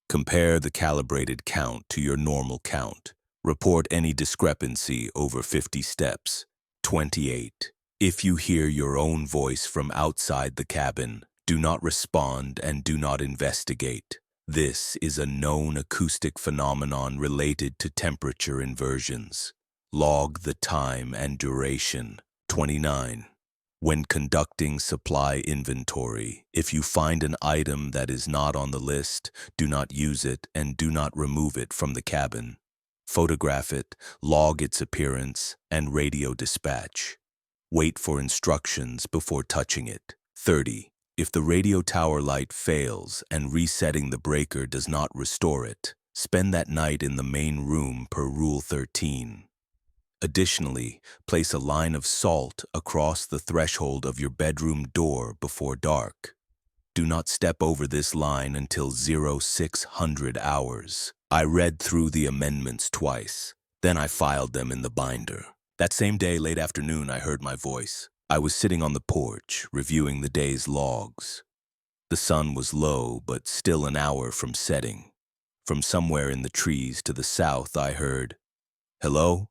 Compare the calibrated count to your normal count. Report any discrepancy over 50 steps. 28. If you hear your own voice from outside the cabin, do not respond and do not investigate. This is a known acoustic phenomenon related to temperature inversions. Log the time and duration. 29. When conducting supply inventory, if you find an item that is not on the list, do not use it and do not remove it from the cabin. Photograph it, log its appearance, and radio dispatch. Wait for instructions before touching it. 30. If the radio tower light fails and resetting the breaker does not restore it, spend that night in the main room per Rule 13. Additionally, place a line of salt across the threshold of your bedroom door before dark. Do not step over this line until 0600 hours. I read through the amendments twice. Then I filed them in the binder. That same day, late afternoon, I heard my voice. I was sitting on the porch, reviewing the day's logs. The sun was low, but still an hour from setting. From somewhere in the trees to the south, I heard, "Hello?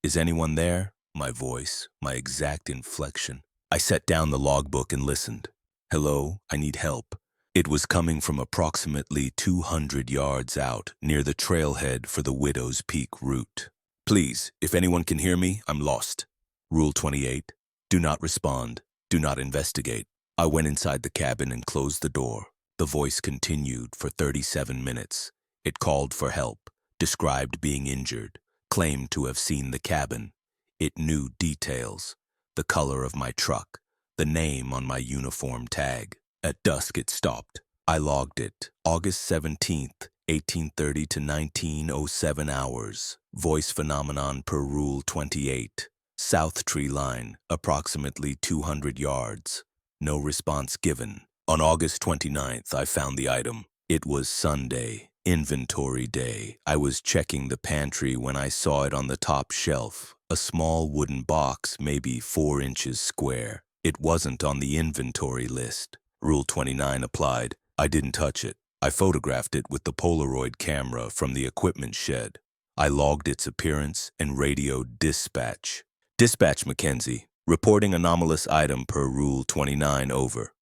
Is anyone there?" My voice, my exact inflection. I set down the logbook and listened. "Hello, I need help." It was coming from approximately 200 yards out, near the trailhead for the Widow's Peak route. "Please, if anyone can hear me, I'm lost." Rule 28. Do not respond. Do not investigate. I went inside the cabin and closed the door. The voice continued for 37 minutes. It called for help, described being injured, claimed to have seen the cabin. It knew details, the color of my truck, the name on my uniform tag. At dusk it stopped. I logged it. August 17th, 1830 to 1907 hours. Voice phenomenon per Rule 28. South tree line, approximately 200 yards. No response given. On August 29th, I found the item. It was Sunday, inventory day. I was checking the pantry when I saw it on the top shelf, a small wooden box, maybe 4 inches square. It wasn't on the inventory list. Rule 29 applied. I didn't touch it. I photographed it with the Polaroid camera from the equipment shed. I logged its appearance and radioed dispatch. "Dispatch, Mackenzie. Reporting anomalous item per Rule 29 over."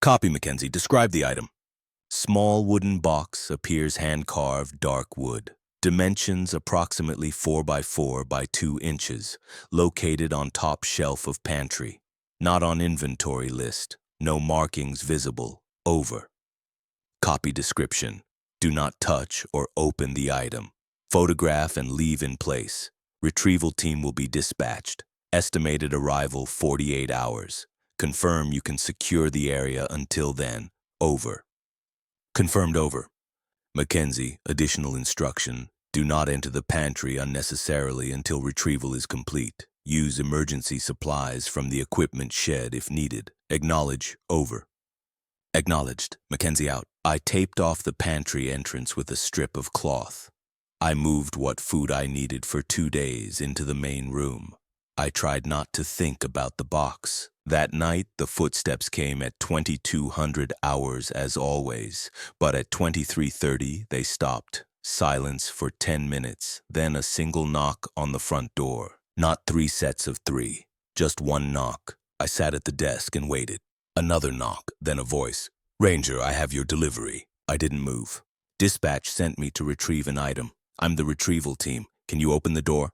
"Copy, Mackenzie. Describe the item." Small wooden box, appears hand-carved dark wood. Dimensions approximately 4 by 4 by 2 inches. Located on top shelf of pantry. Not on inventory list. No markings visible. Over. Copy description. Do not touch or open the item. Photograph and leave in place. Retrieval team will be dispatched. Estimated arrival 48 hours. Confirm you can secure the area until then. Over. Confirmed over. Mackenzie, additional instruction. Do not enter the pantry unnecessarily until retrieval is complete. Use emergency supplies from the equipment shed if needed. Acknowledge. Over. Acknowledged. Mackenzie out. I taped off the pantry entrance with a strip of cloth. I moved what food I needed for 2 days into the main room. I tried not to think about the box. That night, the footsteps came at 2200 hours as always, but at 23:30 they stopped. Silence for 10 minutes, then a single knock on the front door. Not 3 sets of 3, just 1 knock. I sat at the desk and waited. Another knock, then a voice. "Ranger, I have your delivery." I didn't move. "Dispatch sent me to retrieve an item. I'm the retrieval team. Can you open the door?"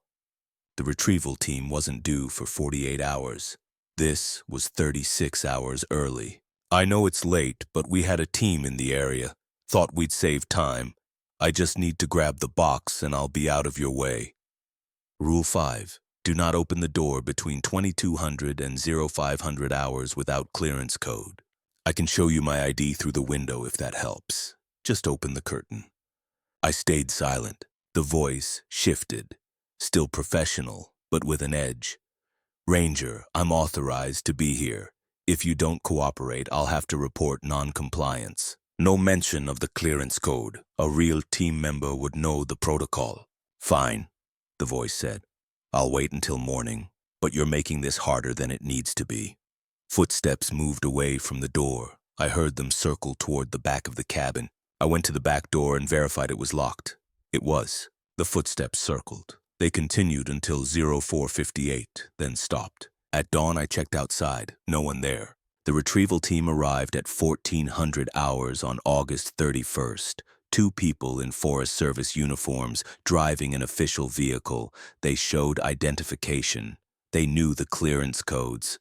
The retrieval team wasn't due for 48 hours. This was 36 hours early. "I know it's late, but we had a team in the area. Thought we'd save time. I just need to grab the box and I'll be out of your way." Rule 5. Do not open the door between 2200 and 0500 hours without clearance code. I can show you my ID through the window if that helps. Just open the curtain. I stayed silent. The voice shifted. Still professional, but with an edge. "Ranger, I'm authorized to be here. If you don't cooperate, I'll have to report non-compliance." No mention of the clearance code. A real team member would know the protocol. "Fine," the voice said. "I'll wait until morning, but you're making this harder than it needs to be." Footsteps moved away from the door. I heard them circle toward the back of the cabin. I went to the back door and verified it was locked. It was. The footsteps circled. They continued until 0458, then stopped. At dawn, I checked outside. No one there. The retrieval team arrived at 1400 hours on August 31st. 2 people in Forest Service uniforms driving an official vehicle. They showed identification. They knew the clearance codes.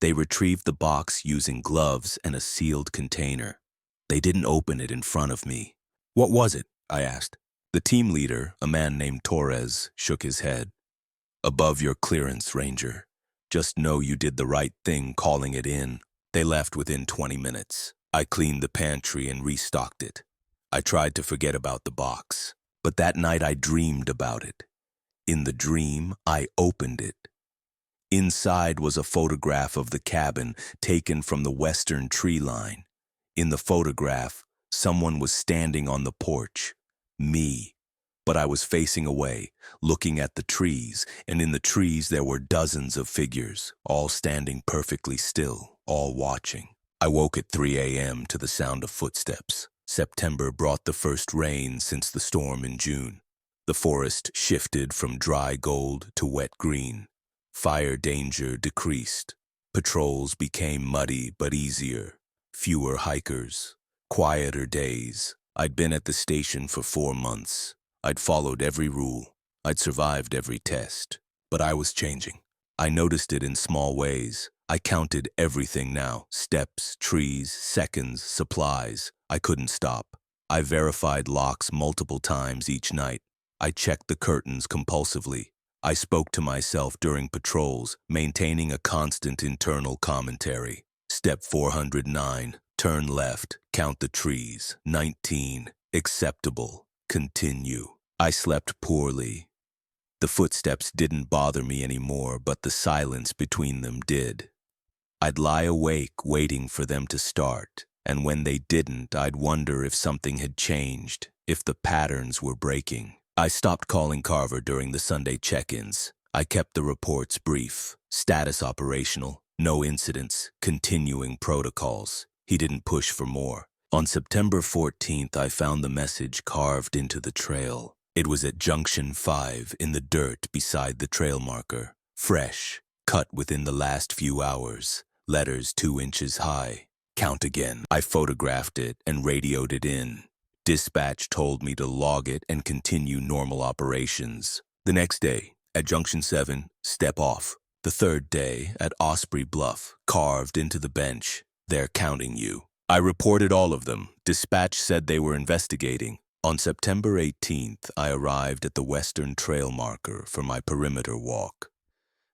They retrieved the box using gloves and a sealed container. They didn't open it in front of me. "What was it?" I asked. The team leader, a man named Torres, shook his head. "Above your clearance, Ranger. Just know you did the right thing calling it in." They left within 20 minutes. I cleaned the pantry and restocked it. I tried to forget about the box, but that night I dreamed about it. In the dream, I opened it. Inside was a photograph of the cabin taken from the western tree line. In the photograph, someone was standing on the porch. Me. But I was facing away, looking at the trees, and in the trees there were dozens of figures, all standing perfectly still, all watching. I woke at 3 a.m. to the sound of footsteps. September brought the first rain since the storm in June. The forest shifted from dry gold to wet green. Fire danger decreased. Patrols became muddy but easier. Fewer hikers. Quieter days. I'd been at the station for 4 months. I'd followed every rule. I'd survived every test. But I was changing. I noticed it in small ways. I counted everything now. Steps, trees, seconds, supplies. I couldn't stop. I verified locks multiple times each night. I checked the curtains compulsively. I spoke to myself during patrols, maintaining a constant internal commentary. Step 409, turn left, count the trees. 19, acceptable, continue. I slept poorly. The footsteps didn't bother me anymore, but the silence between them did. I'd lie awake waiting for them to start, and when they didn't, I'd wonder if something had changed, if the patterns were breaking. I stopped calling Carver during the Sunday check-ins. I kept the reports brief, status operational, no incidents, continuing protocols. He didn't push for more. On September 14th, I found the message carved into the trail. It was at Junction 5 in the dirt beside the trail marker. Fresh, cut within the last few hours. Letters 2 inches high. Count again. I photographed it and radioed it in. Dispatch told me to log it and continue normal operations. The next day, at Junction 7, step off. The third day, at Osprey Bluff, carved into the bench. They're counting you. I reported all of them. Dispatch said they were investigating. On September 18th, I arrived at the Western Trail marker for my perimeter walk.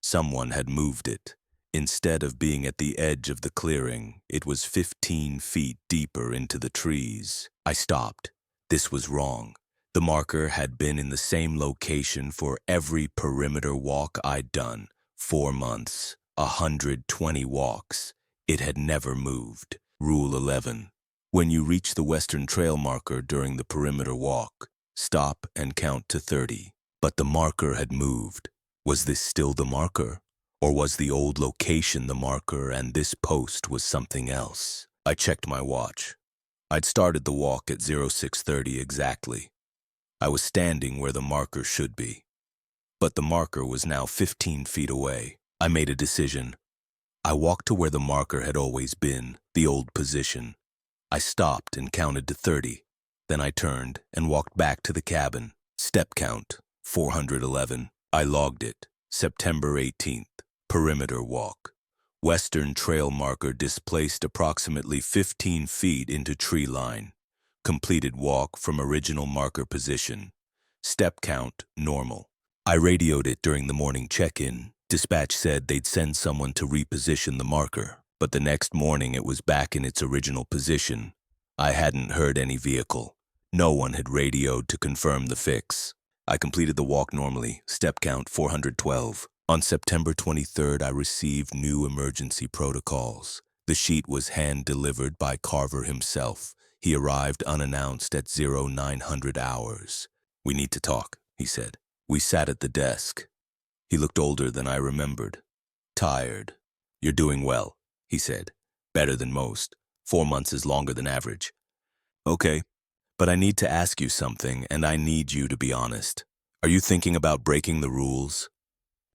Someone had moved it. Instead of being at the edge of the clearing, it was 15 feet deeper into the trees. I stopped. This was wrong. The marker had been in the same location for every perimeter walk I'd done. 4 months, 120 walks. It had never moved. Rule 11. When you reach the Western Trail marker during the perimeter walk, stop and count to 30. But the marker had moved. Was this still the marker? Or was the old location the marker and this post was something else? I checked my watch. I'd started the walk at 0630 exactly. I was standing where the marker should be. But the marker was now 15 feet away. I made a decision. I walked to where the marker had always been, the old position. I stopped and counted to 30. Then I turned and walked back to the cabin. Step count, 411. I logged it. September 18th. Perimeter walk. Western Trail marker displaced approximately 15 feet into tree line. Completed walk from original marker position. Step count, normal. I radioed it during the morning check-in. Dispatch said they'd send someone to reposition the marker, but the next morning it was back in its original position. I hadn't heard any vehicle. No one had radioed to confirm the fix. I completed the walk normally. Step count, 412. On September 23rd, I received new emergency protocols. The sheet was hand-delivered by Carver himself. He arrived unannounced at 0900 hours. "We need to talk," he said. We sat at the desk. He looked older than I remembered. Tired. "You're doing well," he said. "Better than most. 4 months is longer than average." "Okay, but I need to ask you something, and I need you to be honest. Are you thinking about breaking the rules?"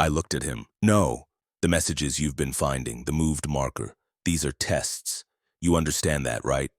I looked at him. "No. The messages you've been finding, the moved marker, these are tests. You understand that, right?"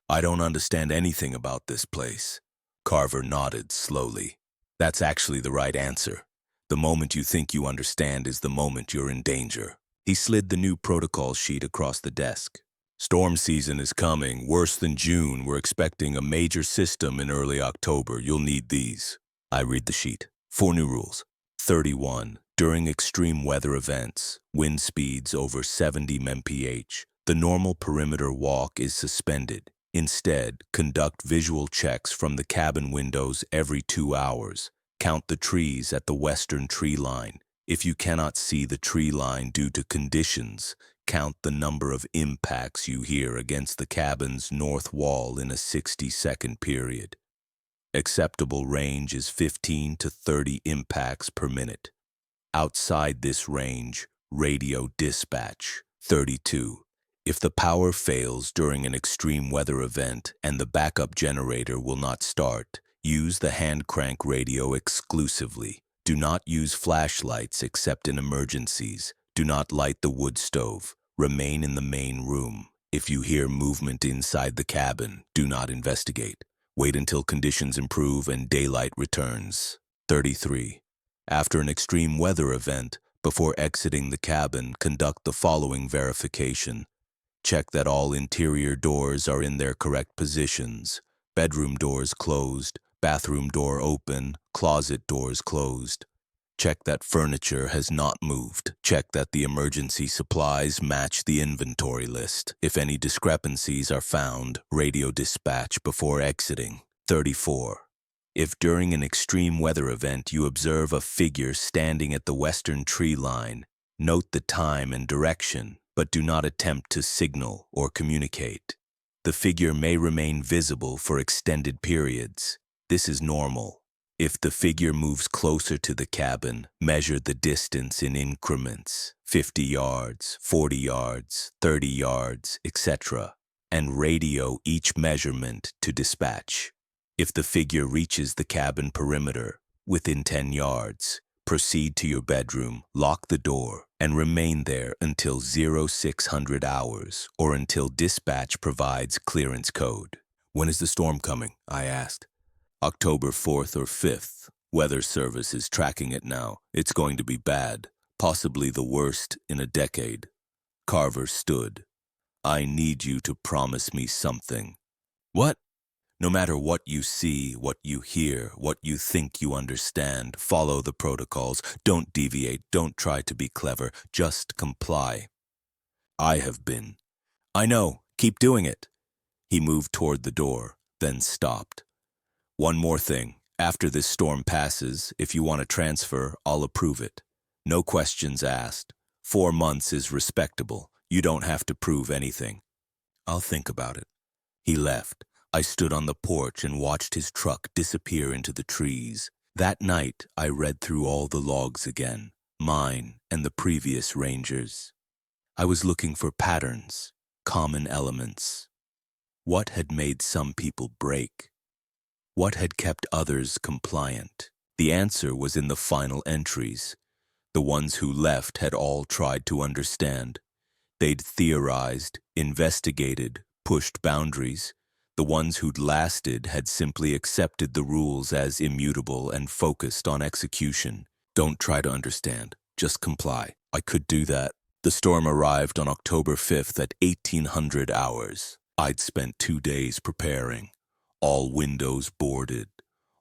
"I don't understand anything about this place." Carver nodded slowly. "That's actually the right answer. The moment you think you understand is the moment you're in danger. He slid the new protocol sheet across the desk. Storm season is coming, worse than June. We're expecting a major system in early October. You'll need these. I read the sheet. 4 new rules. 31. During extreme weather events, wind speeds over 70 mph, the normal perimeter walk is suspended. Instead, conduct visual checks from the cabin windows every 2 hours. Count the trees at the western tree line. If you cannot see the tree line due to conditions, count the number of impacts you hear against the cabin's north wall in a 60-second period. Acceptable range is 15 to 30 impacts per minute. Outside this range, radio dispatch. 32. If the power fails during an extreme weather event and the backup generator will not start, use the hand crank radio exclusively. Do not use flashlights except in emergencies. Do not light the wood stove. Remain in the main room. If you hear movement inside the cabin, do not investigate. Wait until conditions improve and daylight returns. 33. After an extreme weather event, before exiting the cabin, conduct the following verification. Check that all interior doors are in their correct positions. Bedroom doors closed, bathroom door open, closet doors closed. Check that furniture has not moved. Check that the emergency supplies match the inventory list. If any discrepancies are found, radio dispatch before exiting. 34. If during an extreme weather event you observe a figure standing at the western tree line, note the time and direction, but do not attempt to signal or communicate. The figure may remain visible for extended periods. This is normal. If the figure moves closer to the cabin, measure the distance in increments, 50 yards, 40 yards, 30 yards, etc., and radio each measurement to dispatch. If the figure reaches the cabin perimeter within 10 yards, proceed to your bedroom, lock the door, and remain there until 0600 hours or until dispatch provides clearance code. When is the storm coming? I asked. October 4th or 5th. Weather Service is tracking it now. It's going to be bad, possibly the worst in a decade. Carver stood. I need you to promise me something. What? No matter what you see, what you hear, what you think you understand, follow the protocols. Don't deviate. Don't try to be clever. Just comply. I have been. I know. Keep doing it. He moved toward the door, then stopped. One more thing. After this storm passes, if you want to transfer, I'll approve it. No questions asked. 4 months is respectable. You don't have to prove anything. I'll think about it. He left. I stood on the porch and watched his truck disappear into the trees. That night, I read through all the logs again, mine and the previous rangers. I was looking for patterns, common elements. What had made some people break? What had kept others compliant? The answer was in the final entries. The ones who left had all tried to understand. They'd theorized, investigated, pushed boundaries. The ones who'd lasted had simply accepted the rules as immutable and focused on execution. Don't try to understand, just comply. I could do that. The storm arrived on October 5th at 1800 hours. I'd spent 2 days preparing. All windows boarded,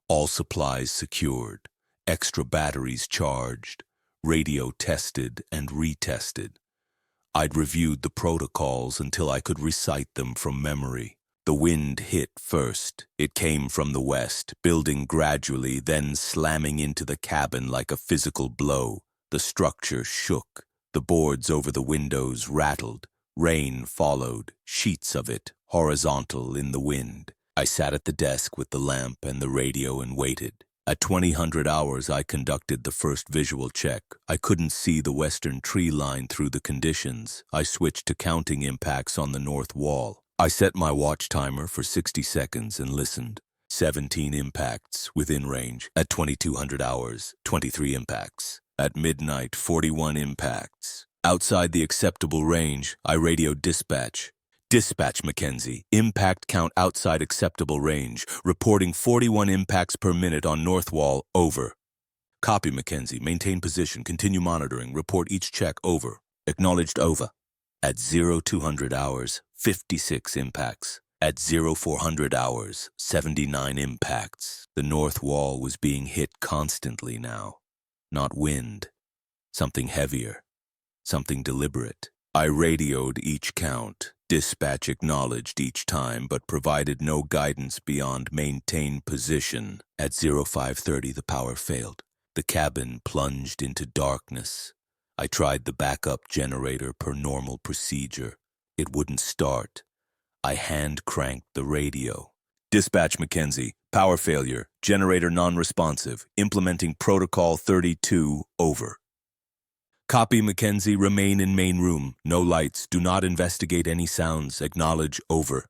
all supplies secured, extra batteries charged, radio tested and retested. I'd reviewed the protocols until I could recite them from memory. The wind hit first. It came from the west, building gradually, then slamming into the cabin like a physical blow. The structure shook. The boards over the windows rattled. Rain followed, sheets of it, horizontal in the wind. I sat at the desk with the lamp and the radio and waited. At 2000 hours, I conducted the first visual check. I couldn't see the western tree line through the conditions. I switched to counting impacts on the north wall. I set my watch timer for 60 seconds and listened. 17 impacts within range. At 2200 hours, 23 impacts. At midnight, 41 impacts. Outside the acceptable range, I radioed dispatch. Dispatch, Mackenzie. Impact count outside acceptable range. Reporting 41 impacts per minute on north wall. Over. Copy, Mackenzie. Maintain position. Continue monitoring. Report each check. Over. Acknowledged over. At 0200 hours, 56 impacts. At 0400 hours, 79 impacts. The north wall was being hit constantly now. Not wind. Something heavier. Something deliberate. I radioed each count. Dispatch acknowledged each time, but provided no guidance beyond maintain position. At 0530, the power failed. The cabin plunged into darkness. I tried the backup generator per normal procedure. It wouldn't start. I hand-cranked the radio. Dispatch Mackenzie, power failure, generator non-responsive, implementing protocol 32, over. Copy Mackenzie, remain in main room, no lights, do not investigate any sounds, acknowledge, over.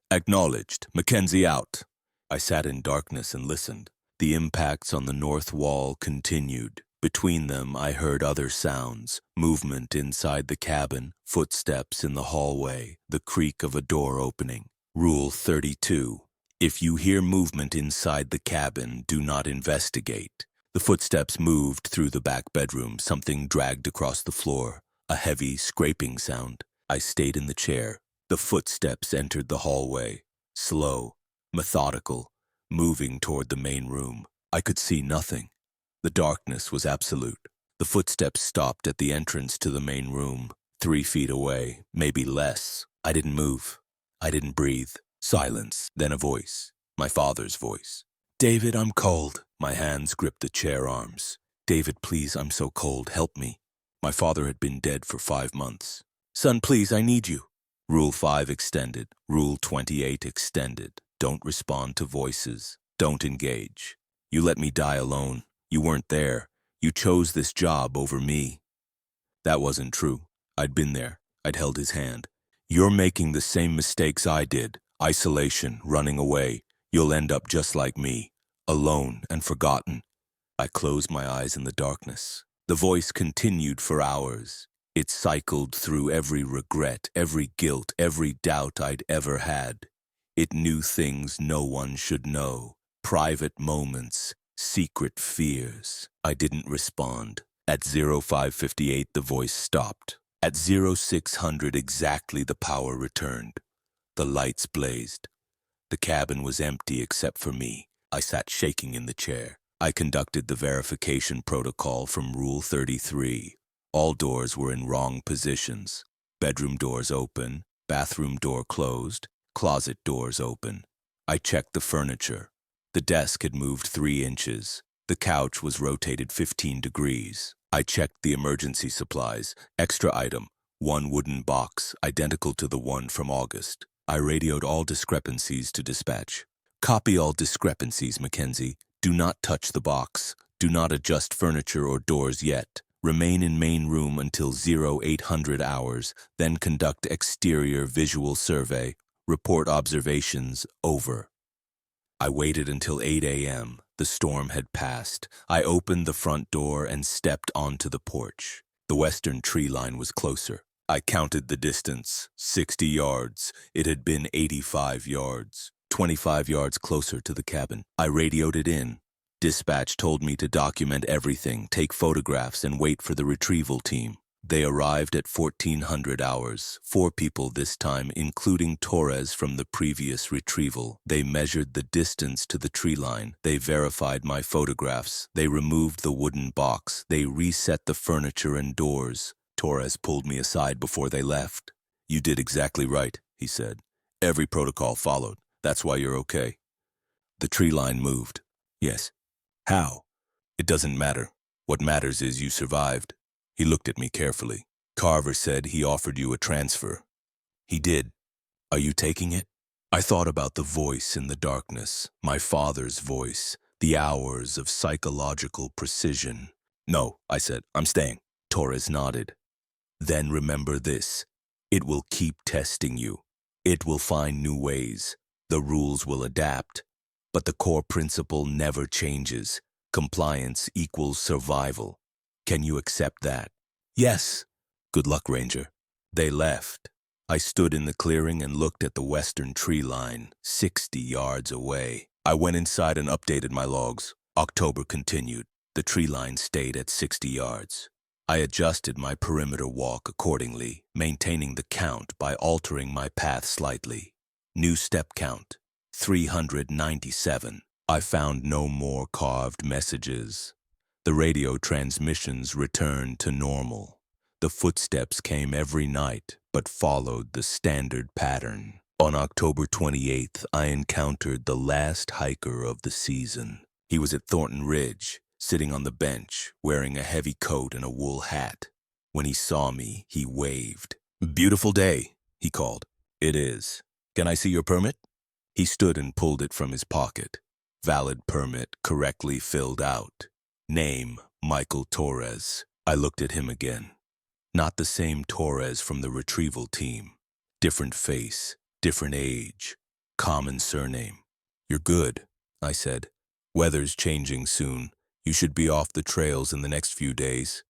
Acknowledged, Mackenzie out. I sat in darkness and listened. The impacts on the north wall continued. Between them, I heard other sounds, movement inside the cabin, footsteps in the hallway, the creak of a door opening. Rule 32. If you hear movement inside the cabin, do not investigate. The footsteps moved through the back bedroom, something dragged across the floor, a heavy scraping sound. I stayed in the chair. The footsteps entered the hallway, slow, methodical, moving toward the main room. I could see nothing. The darkness was absolute. The footsteps stopped at the entrance to the main room, 3 feet away, maybe less. I didn't move. I didn't breathe. Silence, then a voice. My father's voice. David, I'm cold. My hands gripped the chair arms. David, please, I'm so cold. Help me. My father had been dead for 5 months. Son, please, I need you. Rule 5 extended. Rule 28 extended. Don't respond to voices. Don't engage. You let me die alone. You weren't there. You chose this job over me. That wasn't true. I'd been there. I'd held his hand. You're making the same mistakes I did. Isolation, running away. You'll end up just like me, alone and forgotten. I closed my eyes in the darkness. The voice continued for hours. It cycled through every regret, every guilt, every doubt I'd ever had. It knew things no one should know, private moments, secret fears. I didn't respond. At 0558, the voice stopped. At 0600 exactly, the power returned. The lights blazed. The cabin was empty except for me. I sat shaking in the chair. I conducted the verification protocol from Rule 33. All doors were in wrong positions. Bedroom doors open, bathroom door closed, closet doors open. I checked the furniture. The desk had moved 3 inches. The couch was rotated 15 degrees. I checked the emergency supplies. Extra item, 1 wooden box, identical to the one from August. I radioed all discrepancies to dispatch. Copy all discrepancies, Mackenzie. Do not touch the box. Do not adjust furniture or doors yet. Remain in main room until 0800 hours, then conduct exterior visual survey. Report observations, over. I waited until 8 a.m. The storm had passed. I opened the front door and stepped onto the porch. The western tree line was closer. I counted the distance, 60 yards. It had been 85 yards, 25 yards closer to the cabin. I radioed it in. Dispatch told me to document everything, take photographs, and wait for the retrieval team. They arrived at 1400 hours, 4 people this time, including Torres from the previous retrieval. They measured the distance to the tree line. They verified my photographs. They removed the wooden box. They reset the furniture and doors. Torres pulled me aside before they left. You did exactly right, he said. Every protocol followed. That's why you're okay. The tree line moved. Yes. How? It doesn't matter. What matters is you survived. He looked at me carefully. Carver said he offered you a transfer. He did. Are you taking it? I thought about the voice in the darkness, my father's voice, the hours of psychological precision. No, I said, I'm staying. Torres nodded. Then remember this. It will keep testing you. It will find new ways. The rules will adapt. But the core principle never changes. Compliance equals survival. Can you accept that? Yes. Good luck, Ranger. They left. I stood in the clearing and looked at the western tree line, 60 yards away. I went inside and updated my logs. October continued. The tree line stayed at 60 yards. I adjusted my perimeter walk accordingly, maintaining the count by altering my path slightly. New step count, 397. I found no more carved messages. The radio transmissions returned to normal. The footsteps came every night, but followed the standard pattern. On October 28th, I encountered the last hiker of the season. He was at Thornton Ridge, sitting on the bench, wearing a heavy coat and a wool hat. When he saw me, he waved. "Beautiful day," he called. "It is. Can I see your permit?" He stood and pulled it from his pocket. Valid permit, correctly filled out. Name, Michael Torres. I looked at him again. Not the same Torres from the retrieval team. Different face, different age, common surname. "You're good," I said. "Weather's changing soon. You should be off the trails in the next few days."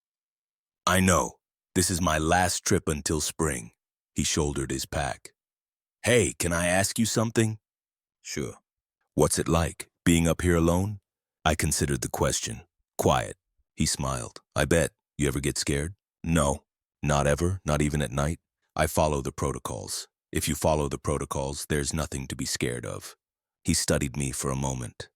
"I know. This is my last trip until spring." He shouldered his pack. "Hey, can I ask you something?" "Sure." "What's it like, being up here alone?" I considered the question. "Quiet." He smiled. "I bet. You ever get scared?" "No. Not ever, not even at night. I follow the protocols. If you follow the protocols, there's nothing to be scared of." He studied me for a moment.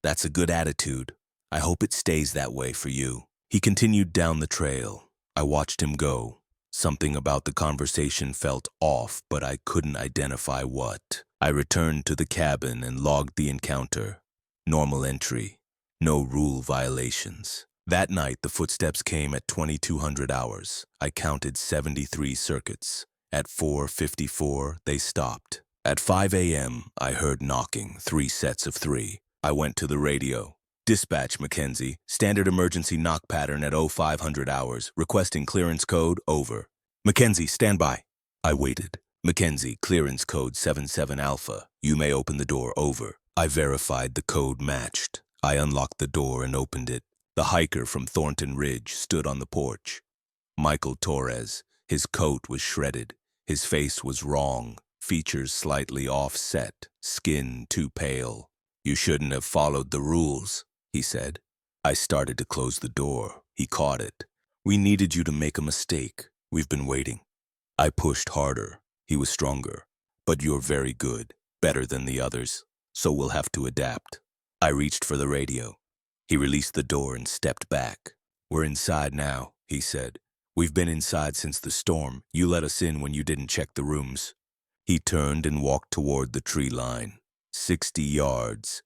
"That's a good attitude. I hope it stays that way for you." He continued down the trail. I watched him go. Something about the conversation felt off, but I couldn't identify what. I returned to the cabin and logged the encounter. Normal entry. No rule violations. That night, the footsteps came at 2200 hours. I counted 73 circuits. At 4:54, they stopped. At 5 a.m., I heard knocking, 3 sets of 3. I went to the radio. "Dispatch, Mackenzie. Standard emergency knock pattern at 0500 hours. Requesting clearance code, over." "Mackenzie, stand by." I waited. "Mackenzie, clearance code 77 Alpha. You may open the door, over." I verified the code matched. I unlocked the door and opened it. The hiker from Thornton Ridge stood on the porch. Michael Torres. His coat was shredded. His face was wrong, features slightly offset, skin too pale. "You shouldn't have followed the rules," he said. I started to close the door. He caught it. "We needed you to make a mistake. We've been waiting." I pushed harder. He was stronger. "But you're very good, better than the others, so we'll have to adapt." I reached for the radio. He released the door and stepped back. "We're inside now," he said. "We've been inside since the storm. You let us in when you didn't check the rooms." He turned and walked toward the tree line. 60 yards.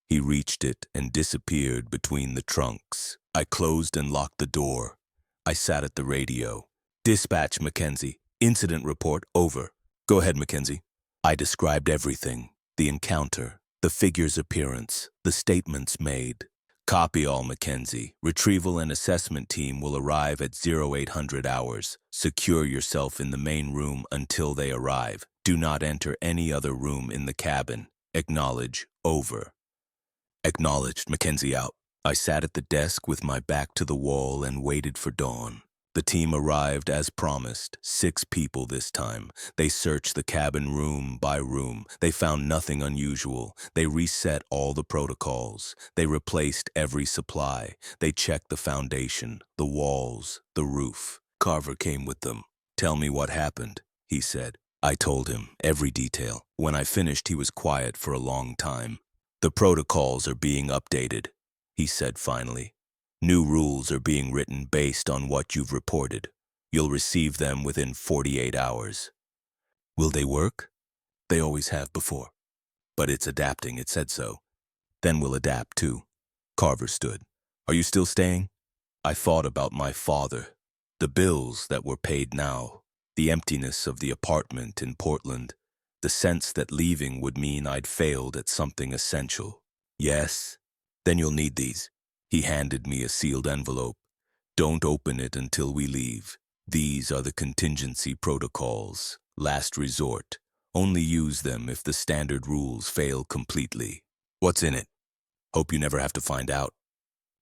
He reached it and disappeared between the trunks. I closed and locked the door. I sat at the radio. "Dispatch, Mackenzie. Incident report, over." "Go ahead, Mackenzie." I described everything. The encounter, the figure's appearance, the statements made. "Copy all, Mackenzie. Retrieval and assessment team will arrive at 0800 hours. Secure yourself in the main room until they arrive. Do not enter any other room in the cabin. Acknowledge, over." Acknowledged, Mackenzie out. I sat at the desk with my back to the wall and waited for dawn. The team arrived as promised, 6 people this time. They searched the cabin room by room. They found nothing unusual. They reset all the protocols. They replaced every supply. They checked the foundation, the walls, the roof. Carver came with them. "Tell me what happened," he said. I told him every detail. When I finished, he was quiet for a long time. "The protocols are being updated," he said finally. "New rules are being written based on what you've reported. You'll receive them within 48 hours. Will they work? They always have before. But it's adapting, it said so. Then we'll adapt too." Carver stood. "Are you still staying?" I thought about my father, the bills that were paid now, the emptiness of the apartment in Portland, the sense that leaving would mean I'd failed at something essential. "Yes, then you'll need these." He handed me a sealed envelope. "Don't open it until we leave. These are the contingency protocols. Last resort. Only use them if the standard rules fail completely." "What's in it?" "Hope you never have to find out."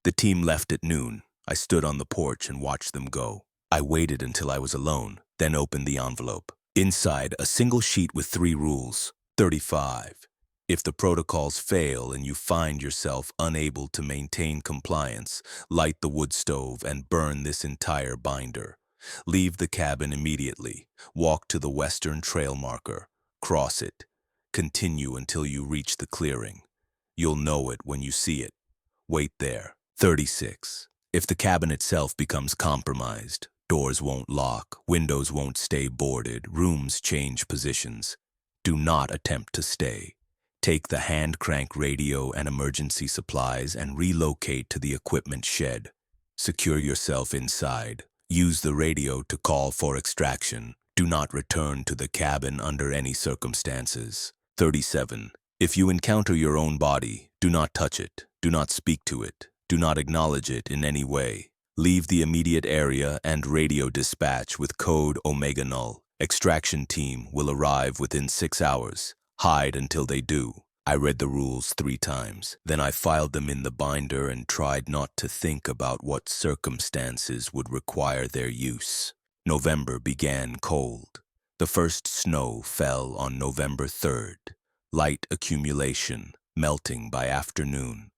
The team left at noon. I stood on the porch and watched them go. I waited until I was alone, then opened the envelope. Inside, a single sheet with 3 rules. 35. If the protocols fail and you find yourself unable to maintain compliance, light the wood stove and burn this entire binder. Leave the cabin immediately. Walk to the western trail marker. Cross it. Continue until you reach the clearing. You'll know it when you see it. Wait there. 36. If the cabin itself becomes compromised, doors won't lock, windows won't stay boarded, rooms change positions, do not attempt to stay. Take the hand crank radio and emergency supplies and relocate to the equipment shed. Secure yourself inside. Use the radio to call for extraction. Do not return to the cabin under any circumstances. 37. If you encounter your own body, do not touch it. Do not speak to it. Do not acknowledge it in any way. Leave the immediate area and radio dispatch with code Omega Null. Extraction team will arrive within 6 hours. Hide until they do. I read the rules 3 times. Then I filed them in the binder and tried not to think about what circumstances would require their use. November began cold. The first snow fell on November 3rd. Light accumulation, melting by afternoon.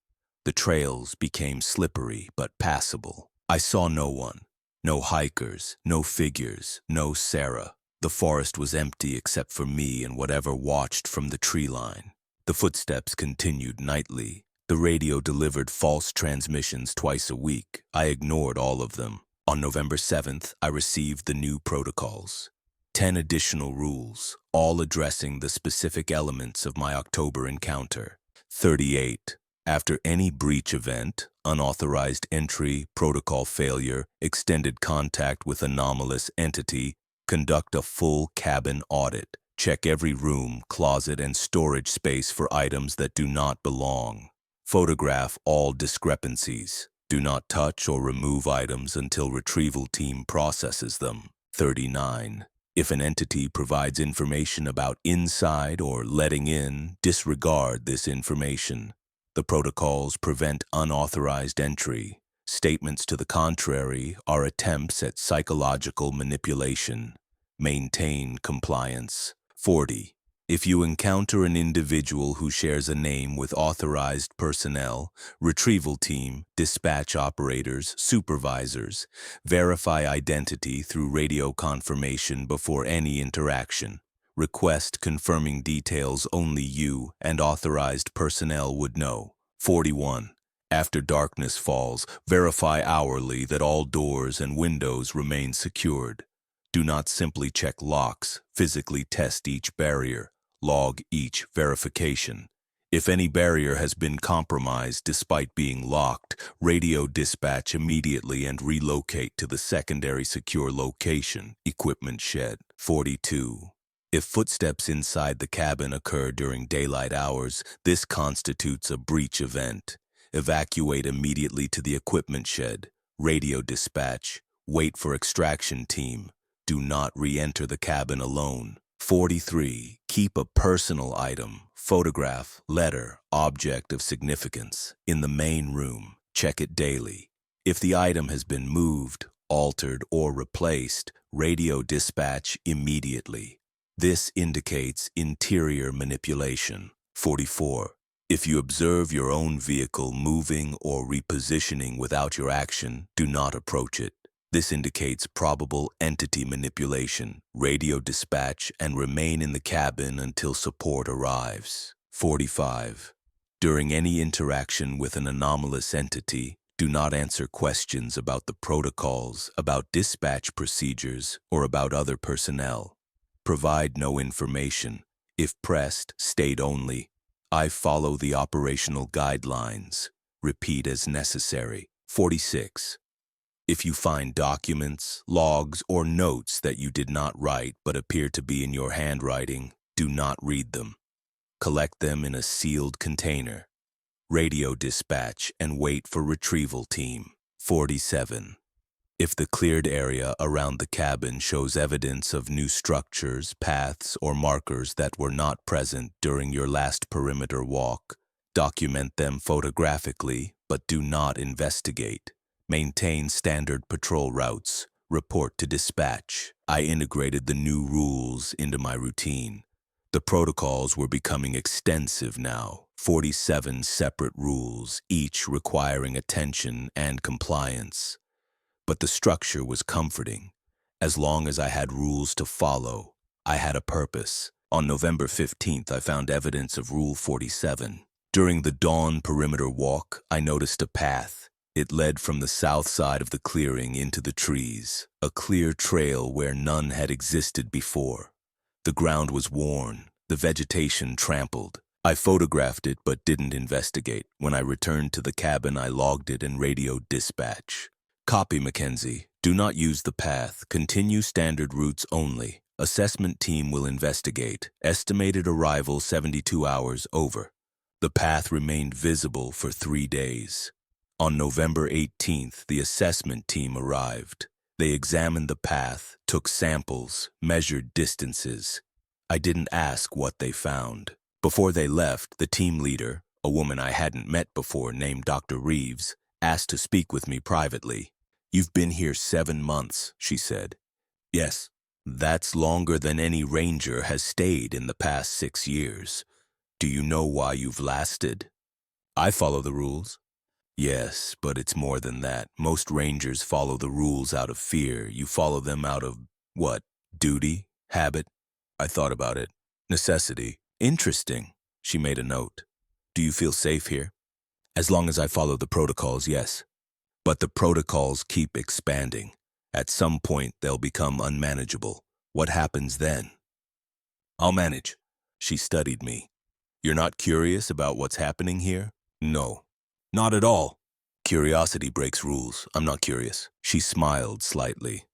The trails became slippery but passable. I saw no one. No hikers, no figures, no Sarah. The forest was empty except for me and whatever watched from the tree line. The footsteps continued nightly. The radio delivered false transmissions twice a week. I ignored all of them. On November 7th, I received the new protocols. 10 additional rules, all addressing the specific elements of my October encounter. 38. After any breach event, unauthorized entry, protocol failure, extended contact with anomalous entity, conduct a full cabin audit. Check every room, closet, and storage space for items that do not belong. Photograph all discrepancies. Do not touch or remove items until retrieval team processes them. 39. If an entity provides information about inside or letting in, disregard this information. The protocols prevent unauthorized entry. Statements to the contrary are attempts at psychological manipulation. Maintain compliance. 40. If you encounter an individual who shares a name with authorized personnel, retrieval team, dispatch operators, supervisors, verify identity through radio confirmation before any interaction. Request confirming details only you and authorized personnel would know. 41. After darkness falls, verify hourly that all doors and windows remain secured. Do not simply check locks, physically test each barrier, log each verification. If any barrier has been compromised despite being locked, radio dispatch immediately and relocate to the secondary secure location, equipment shed. 42. If footsteps inside the cabin occur during daylight hours, this constitutes a breach event. Evacuate immediately to the equipment shed. Radio dispatch. Wait for extraction team. Do not re-enter the cabin alone. 43. Keep a personal item, photograph, letter, object of significance in the main room. Check it daily. If the item has been moved, altered, or replaced, radio dispatch immediately. This indicates interior manipulation. 44. If you observe your own vehicle moving or repositioning without your action, do not approach it. This indicates probable entity manipulation. Radio dispatch and remain in the cabin until support arrives. 45. During any interaction with an anomalous entity, do not answer questions about the protocols, about dispatch procedures, or about other personnel. Provide no information. If pressed, state only, I follow the operational guidelines. Repeat as necessary. 46. If you find documents, logs, or notes that you did not write but appear to be in your handwriting, do not read them. Collect them in a sealed container. Radio dispatch and wait for retrieval team. 47. If the cleared area around the cabin shows evidence of new structures, paths, or markers that were not present during your last perimeter walk, document them photographically, but do not investigate. Maintain standard patrol routes. Report to dispatch. I integrated the new rules into my routine. The protocols were becoming extensive now, 47 separate rules, each requiring attention and compliance. But the structure was comforting. As long as I had rules to follow, I had a purpose. On November 15th, I found evidence of Rule 47. During the dawn perimeter walk, I noticed a path. It led from the south side of the clearing into the trees, a clear trail where none had existed before. The ground was worn, the vegetation trampled. I photographed it but didn't investigate. When I returned to the cabin, I logged it and radioed dispatch. Copy, Mackenzie. Do not use the path. Continue standard routes only. Assessment team will investigate. Estimated arrival 72 hours, over. The path remained visible for 3 days. On November 18th, the assessment team arrived. They examined the path, took samples, measured distances. I didn't ask what they found. Before they left, the team leader, a woman I hadn't met before named Dr. Reeves, asked to speak with me privately. "You've been here 7 months," she said. "Yes." "That's longer than any ranger has stayed in the past 6 years. Do you know why you've lasted?" "I follow the rules." "Yes, but it's more than that. Most rangers follow the rules out of fear. You follow them out of, what, duty? Habit?" I thought about it. "Necessity." "Interesting." She made a note. "Do you feel safe here?" "As long as I follow the protocols, yes. But the protocols keep expanding. At some point, they'll become unmanageable. What happens then?" "I'll manage." She studied me. "You're not curious about what's happening here?" "No. Not at all." "Curiosity breaks rules. I'm not curious." She smiled slightly.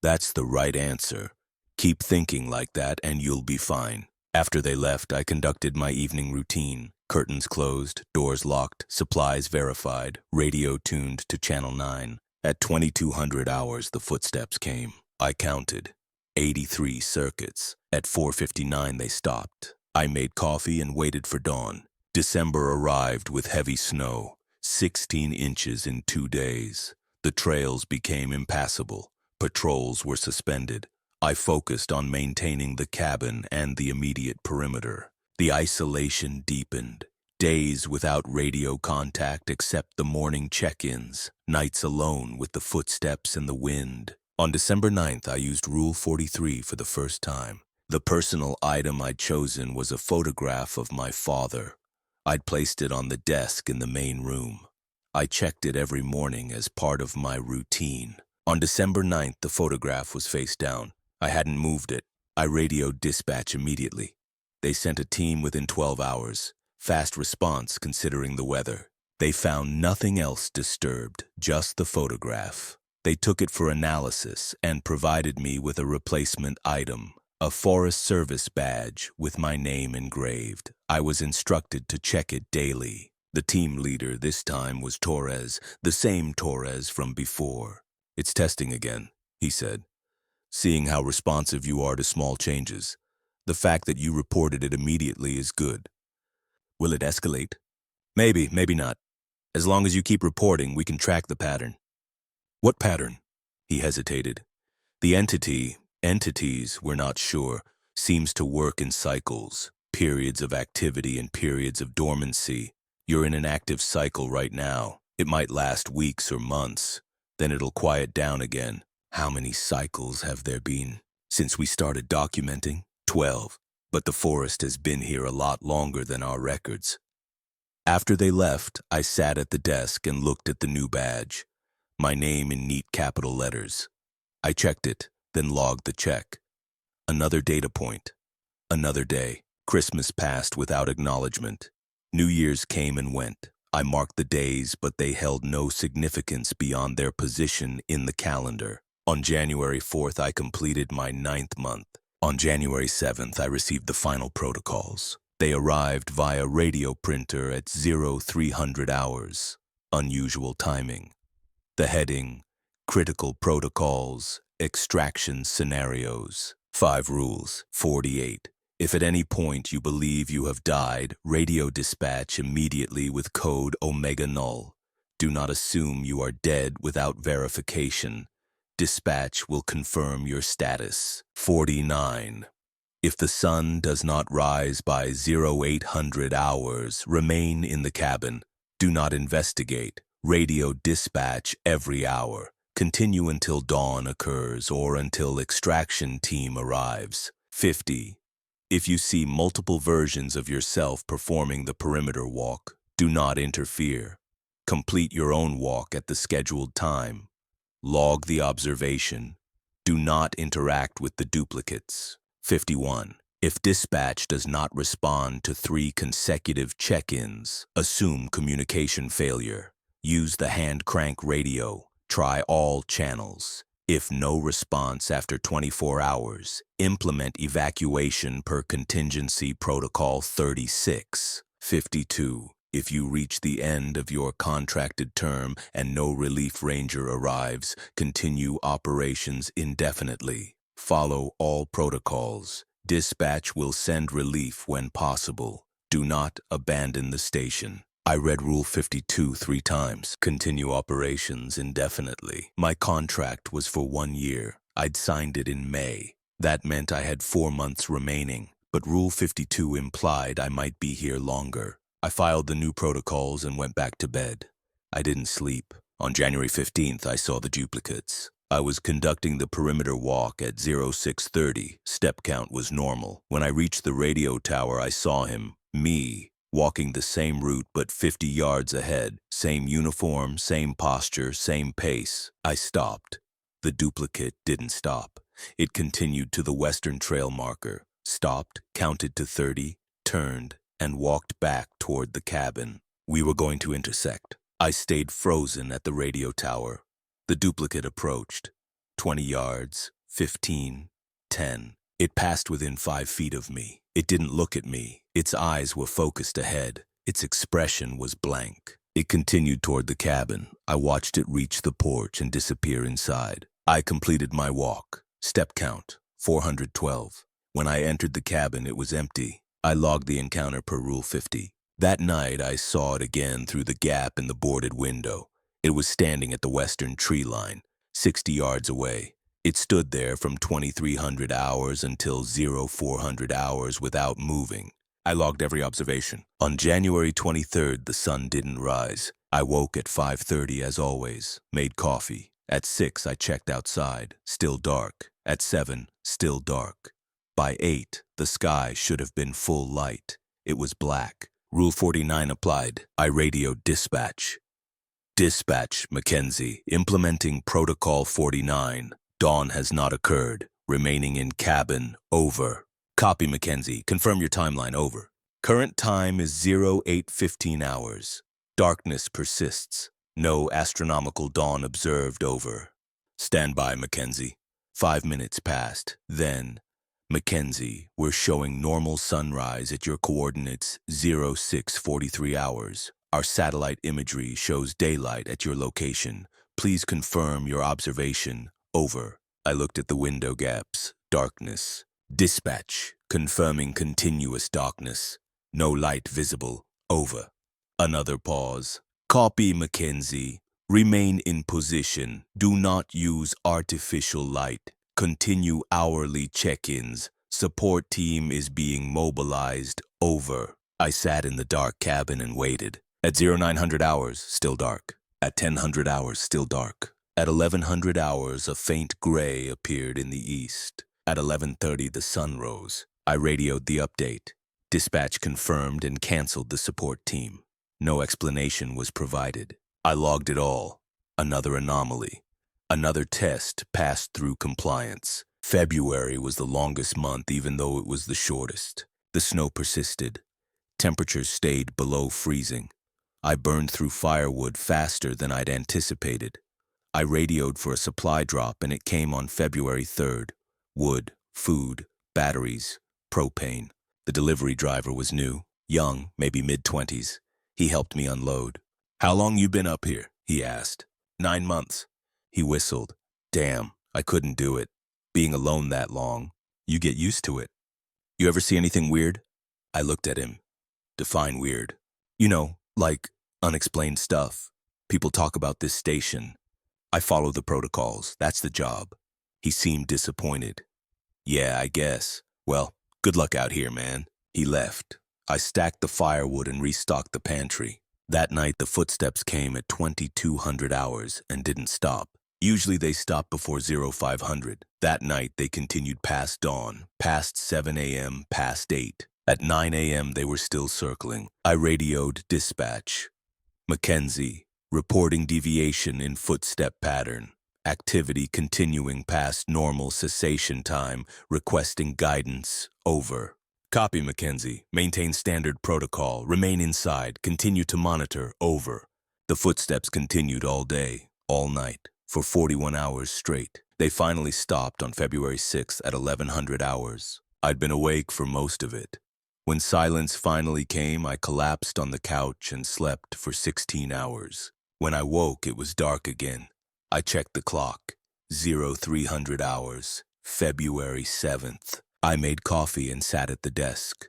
"That's the right answer. Keep thinking like that and you'll be fine." After they left, I conducted my evening routine. Curtains closed, doors locked, supplies verified, radio tuned to Channel 9. At 2200 hours, the footsteps came. I counted. 83 circuits. At 4:59, they stopped. I made coffee and waited for dawn. December arrived with heavy snow, 16 inches in 2 days. The trails became impassable. Patrols were suspended. I focused on maintaining the cabin and the immediate perimeter. The isolation deepened. Days without radio contact except the morning check-ins. Nights alone with the footsteps and the wind. On December 9th, I used Rule 43 for the first time. The personal item I'd chosen was a photograph of my father. I'd placed it on the desk in the main room. I checked it every morning as part of my routine. On December 9th, the photograph was face down. I hadn't moved it. I radioed dispatch immediately. They sent a team within 12 hours. Fast response considering the weather. They found nothing else disturbed, just the photograph. They took it for analysis and provided me with a replacement item, a Forest Service badge with my name engraved. I was instructed to check it daily. The team leader this time was Torres, the same Torres from before. "It's testing again," he said. "Seeing how responsive you are to small changes. The fact that you reported it immediately is good." "Will it escalate?" "Maybe, maybe not. As long as you keep reporting, we can track the pattern." "What pattern?" He hesitated. "The entities, we're not sure, seems to work in cycles, periods of activity and periods of dormancy. You're in an active cycle right now. It might last weeks or months. Then it'll quiet down again. How many cycles have there been since we started documenting? 12. But the forest has been here a lot longer than our records." After they left, I sat at the desk and looked at the new badge. My name in neat capital letters. I checked it, then logged the check. Another data point. Another day. Christmas passed without acknowledgement. New Year's came and went. I marked the days, but they held no significance beyond their position in the calendar. On January 4th, I completed my 9th month. On January 7th, I received the final protocols. They arrived via radio printer at 0300 hours. Unusual timing. The heading, Critical Protocols, Extraction Scenarios. 5 rules, 48. If at any point you believe you have died, radio dispatch immediately with code Omega Null. Do not assume you are dead without verification. Dispatch will confirm your status. 49. If the sun does not rise by 0800 hours, remain in the cabin. Do not investigate. Radio dispatch every hour. Continue until dawn occurs or until extraction team arrives. 50. If you see multiple versions of yourself performing the perimeter walk, do not interfere. Complete your own walk at the scheduled time. Log the observation. Do not interact with the duplicates. 51. If dispatch does not respond to 3 consecutive check-ins, assume communication failure. Use the hand crank radio. Try all channels. If no response after 24 hours, implement evacuation per contingency protocol 36. 52. If you reach the end of your contracted term and no relief ranger arrives, continue operations indefinitely. Follow all protocols. Dispatch will send relief when possible. Do not abandon the station. I read Rule 52 3 times. Continue operations indefinitely. My contract was for 1 year. I'd signed it in May. That meant I had 4 months remaining, but Rule 52 implied I might be here longer. I filed the new protocols and went back to bed. I didn't sleep. On January 15th, I saw the duplicates. I was conducting the perimeter walk at 0630. Step count was normal. When I reached the radio tower, I saw him, me, walking the same route but 50 yards ahead. Same uniform, same posture, same pace. I stopped. The duplicate didn't stop. It continued to the Western Trail marker, stopped, counted to 30, turned, and walked back toward the cabin. We were going to intersect. I stayed frozen at the radio tower. The duplicate approached. 20 yards, 15, 10. It passed within 5 feet of me. It didn't look at me. Its eyes were focused ahead. Its expression was blank. It continued toward the cabin. I watched it reach the porch and disappear inside. I completed my walk. Step count, 412. When I entered the cabin, it was empty. I logged the encounter per Rule 50. That night, I saw it again through the gap in the boarded window. It was standing at the western tree line, 60 yards away. It stood there from 2300 hours until 0400 hours without moving. I logged every observation. On January 23rd, the sun didn't rise. I woke at 5:30 as always, made coffee. At 6, I checked outside, still dark. At 7, still dark. By 8, the sky should have been full light. It was black. Rule 49 applied. I radioed dispatch. Dispatch, Mackenzie, implementing Protocol 49. Dawn has not occurred. Remaining in cabin, over. Copy, Mackenzie. Confirm your timeline, over. Current time is 0815 hours. Darkness persists. No astronomical dawn observed, over. Stand by, Mackenzie. 5 minutes passed. Then, Mackenzie, we're showing normal sunrise at your coordinates 0643 hours. Our satellite imagery shows daylight at your location. Please confirm your observation. Over. I looked at the window gaps. Darkness. Dispatch. Confirming continuous darkness. No light visible. Over. Another pause. Copy, Mackenzie. Remain in position. Do not use artificial light. Continue hourly check-ins. Support team is being mobilized. Over. I sat in the dark cabin and waited. At 0900 hours, still dark. At 1000 hours, still dark. At 1100 hours, a faint gray appeared in the east. At 11:30, the sun rose. I radioed the update. Dispatch confirmed and canceled the support team. No explanation was provided. I logged it all. Another anomaly. Another test passed through compliance. February was the longest month even though it was the shortest. The snow persisted. Temperatures stayed below freezing. I burned through firewood faster than I'd anticipated. I radioed for a supply drop and it came on February 3rd. Wood, food, batteries, propane. The delivery driver was new, young, maybe mid-20s. He helped me unload. "How long you been up here?" he asked. 9 months. He whistled. Damn, I couldn't do it. Being alone that long, you get used to it. "You ever see anything weird?" I looked at him. Define weird. You know, like unexplained stuff. People talk about this station. I follow the protocols. That's the job. He seemed disappointed. "Yeah, I guess. Well, Good luck out here, man. He left. I stacked the firewood and restocked the pantry. That night, the footsteps came at 2200 hours and didn't stop. Usually they stop before 0500. That night, they continued past dawn, past 7 a.m., past 8. At 9 a.m., they were still circling. I radioed dispatch. Mackenzie, reporting deviation in footstep pattern. Activity continuing past normal cessation time, requesting guidance, over. Copy, Mackenzie. Maintain standard protocol. Remain inside. Continue to monitor, over. The footsteps continued all day, all night, for 41 hours straight. They finally stopped on February 6th at 1100 hours. I'd been awake for most of it. When silence finally came, I collapsed on the couch and slept for 16 hours. When I woke, it was dark again. I checked the clock. 0300 hours, February 7th. I made coffee and sat at the desk.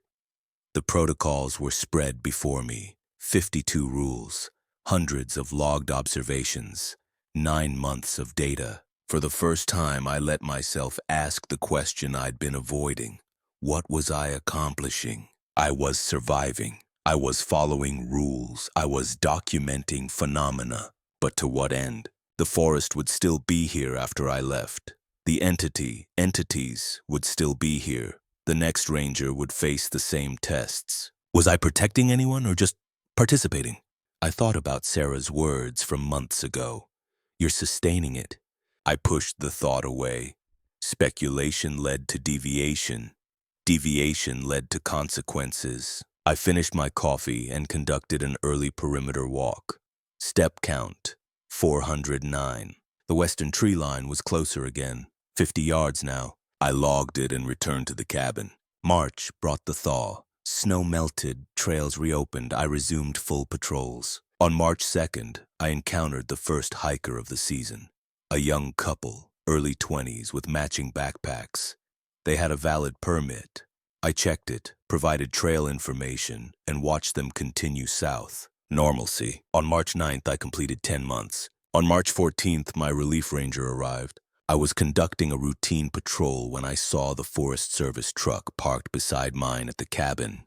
The protocols were spread before me. 52 rules, hundreds of logged observations, 9 months of data. For the first time, I let myself ask the question I'd been avoiding. What was I accomplishing? I was surviving. I was following rules. I was documenting phenomena. But to what end? The forest would still be here after I left. The entities would still be here. The next ranger would face the same tests. Was I protecting anyone or just participating? I thought about Sarah's words from months ago. You're sustaining it. I pushed the thought away. Speculation led to deviation. Deviation led to consequences. I finished my coffee and conducted an early perimeter walk. Step count, 409. The western tree line was closer again, 50 yards now. I logged it and returned to the cabin. March brought the thaw. Snow melted, trails reopened. I resumed full patrols. On March 2nd, I encountered the first hiker of the season. A young couple, early 20s, with matching backpacks. They had a valid permit. I checked it, provided trail information, and watched them continue south. Normalcy. On March 9th, I completed 10 months. On March 14th, my relief ranger arrived. I was conducting a routine patrol when I saw the Forest Service truck parked beside mine at the cabin.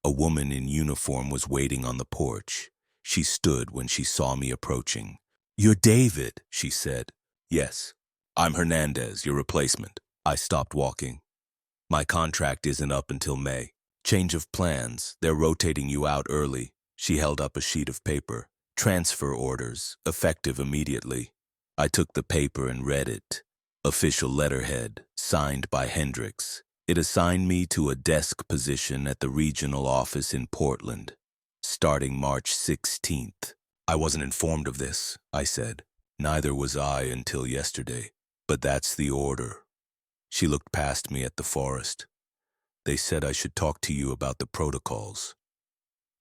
A woman in uniform was waiting on the porch. She stood when she saw me approaching. "You're David," she said. "Yes. I'm Hernandez, your replacement." I stopped walking. "My contract isn't up until May. Change of plans. They're rotating you out early." She held up a sheet of paper. "Transfer orders, effective immediately." I took the paper and read it. Official letterhead, signed by Hendricks. It assigned me to a desk position at the regional office in Portland, starting March 16th. "I wasn't informed of this," I said. "Neither was I until yesterday. But that's the order." She looked past me at the forest. "They said I should talk to you about the protocols."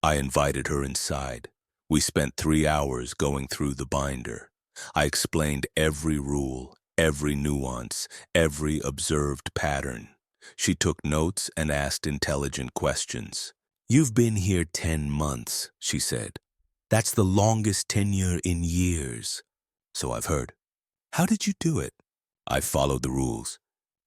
I invited her inside. We spent 3 hours going through the binder. I explained every rule, every nuance, every observed pattern. She took notes and asked intelligent questions. "You've been here 10 months, she said. "That's the longest tenure in years." "So I've heard." "How did you do it?" "I followed the rules."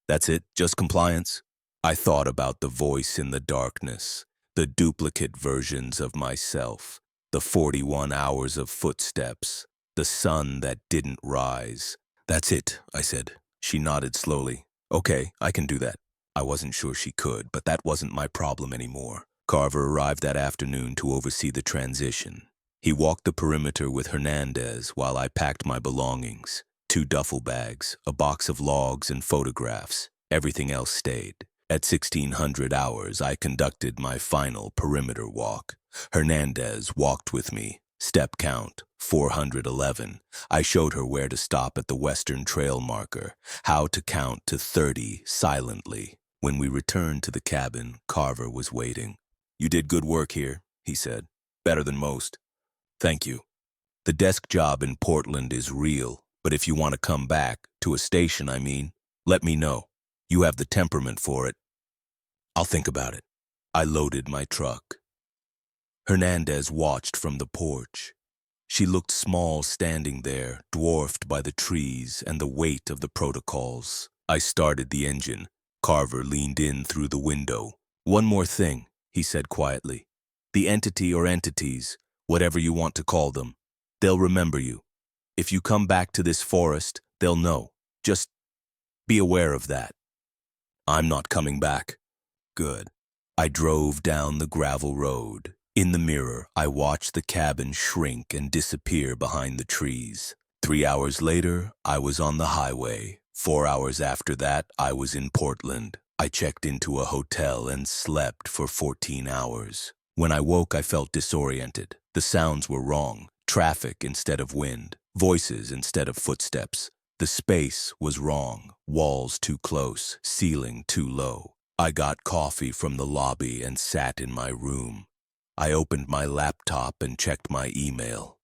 "That's it, just compliance?" I thought about the voice in the darkness, the duplicate versions of myself, the 41 hours of footsteps, the sun that didn't rise. "That's it," I said. She nodded slowly. "Okay, I can do that." I wasn't sure she could, but that wasn't my problem anymore. Carver arrived that afternoon to oversee the transition. He walked the perimeter with Hernandez while I packed my belongings. 2 duffel bags, a box of logs and photographs. Everything else stayed. At 1600 hours, I conducted my final perimeter walk. Hernandez walked with me. Step count, 411. I showed her where to stop at the western trail marker, how to count to 30 silently. When we returned to the cabin, Carver was waiting. "You did good work here," he said. "Better than most." "Thank you. The desk job in Portland is real, but if you want to come back, to a station, I mean, let me know. You have the temperament for it." "I'll think about it." I loaded my truck. Hernandez watched from the porch. She looked small standing there, dwarfed by the trees and the weight of the protocols. I started the engine. Carver leaned in through the window. "One more thing," he said quietly. "The entity or entities, whatever you want to call them, they'll remember you. If you come back to this forest, they'll know. Just be aware of that." "I'm not coming back." "Good." I drove down the gravel road. In the mirror, I watched the cabin shrink and disappear behind the trees. 3 hours later, I was on the highway. 4 hours after that, I was in Portland. I checked into a hotel and slept for 14 hours. When I woke, I felt disoriented. The sounds were wrong. Traffic instead of wind. Voices instead of footsteps. The space was wrong. Walls too close. Ceiling too low. I got coffee from the lobby and sat in my room. I opened my laptop and checked my email.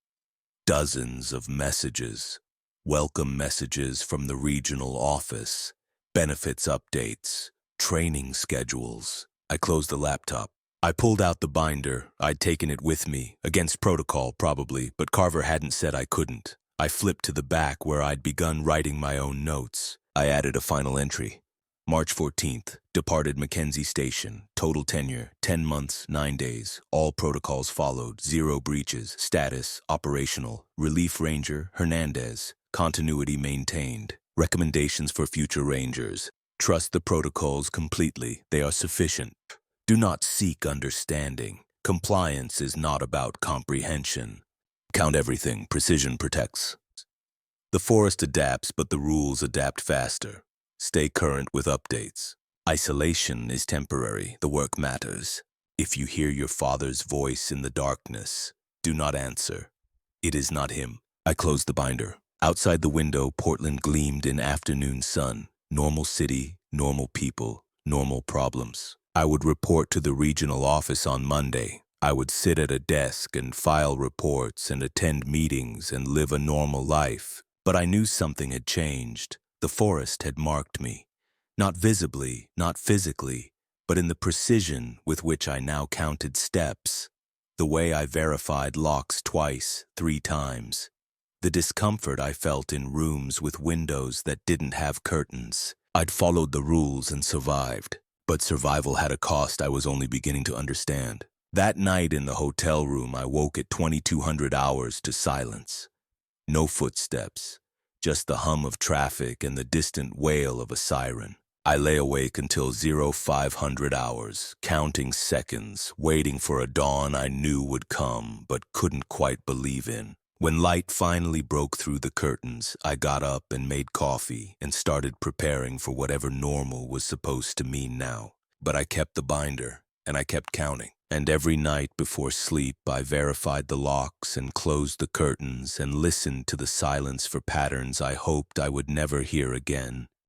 Dozens of messages. Welcome messages from the regional office. Benefits updates. Training schedules. I closed the laptop. I pulled out the binder. I'd taken it with me, against protocol probably, but Carver hadn't said I couldn't. I flipped to the back where I'd begun writing my own notes. I added a final entry. March 14th, departed Mackenzie Station. Total tenure, 10 months, 9 days. All protocols followed, 0 breaches. Status, operational. Relief Ranger, Hernandez. Continuity maintained. Recommendations for future Rangers. Trust the protocols completely. They are sufficient. Do not seek understanding. Compliance is not about comprehension. Count everything. Precision protects. The forest adapts, but the rules adapt faster. Stay current with updates. Isolation is temporary. The work matters. If you hear your father's voice in the darkness, do not answer. It is not him. I closed the binder. Outside the window, Portland gleamed in afternoon sun. Normal city, normal people, normal problems. I would report to the regional office on Monday. I would sit at a desk and file reports and attend meetings and live a normal life. But I knew something had changed. The forest had marked me. Not visibly, not physically, but in the precision with which I now counted steps. The way I verified locks twice, 3 times. The discomfort I felt in rooms with windows that didn't have curtains. I'd followed the rules and survived. But survival had a cost I was only beginning to understand. That night in the hotel room, I woke at 2200 hours to silence. No footsteps, just the hum of traffic and the distant wail of a siren. I lay awake until 0500 hours, counting seconds, waiting for a dawn I knew would come but couldn't quite believe in. When light finally broke through the curtains, I got up and made coffee and started preparing for whatever normal was supposed to mean now. But I kept the binder, and I kept counting. And every night before sleep, I verified the locks and closed the curtains and listened to the silence for patterns I hoped I would never hear again.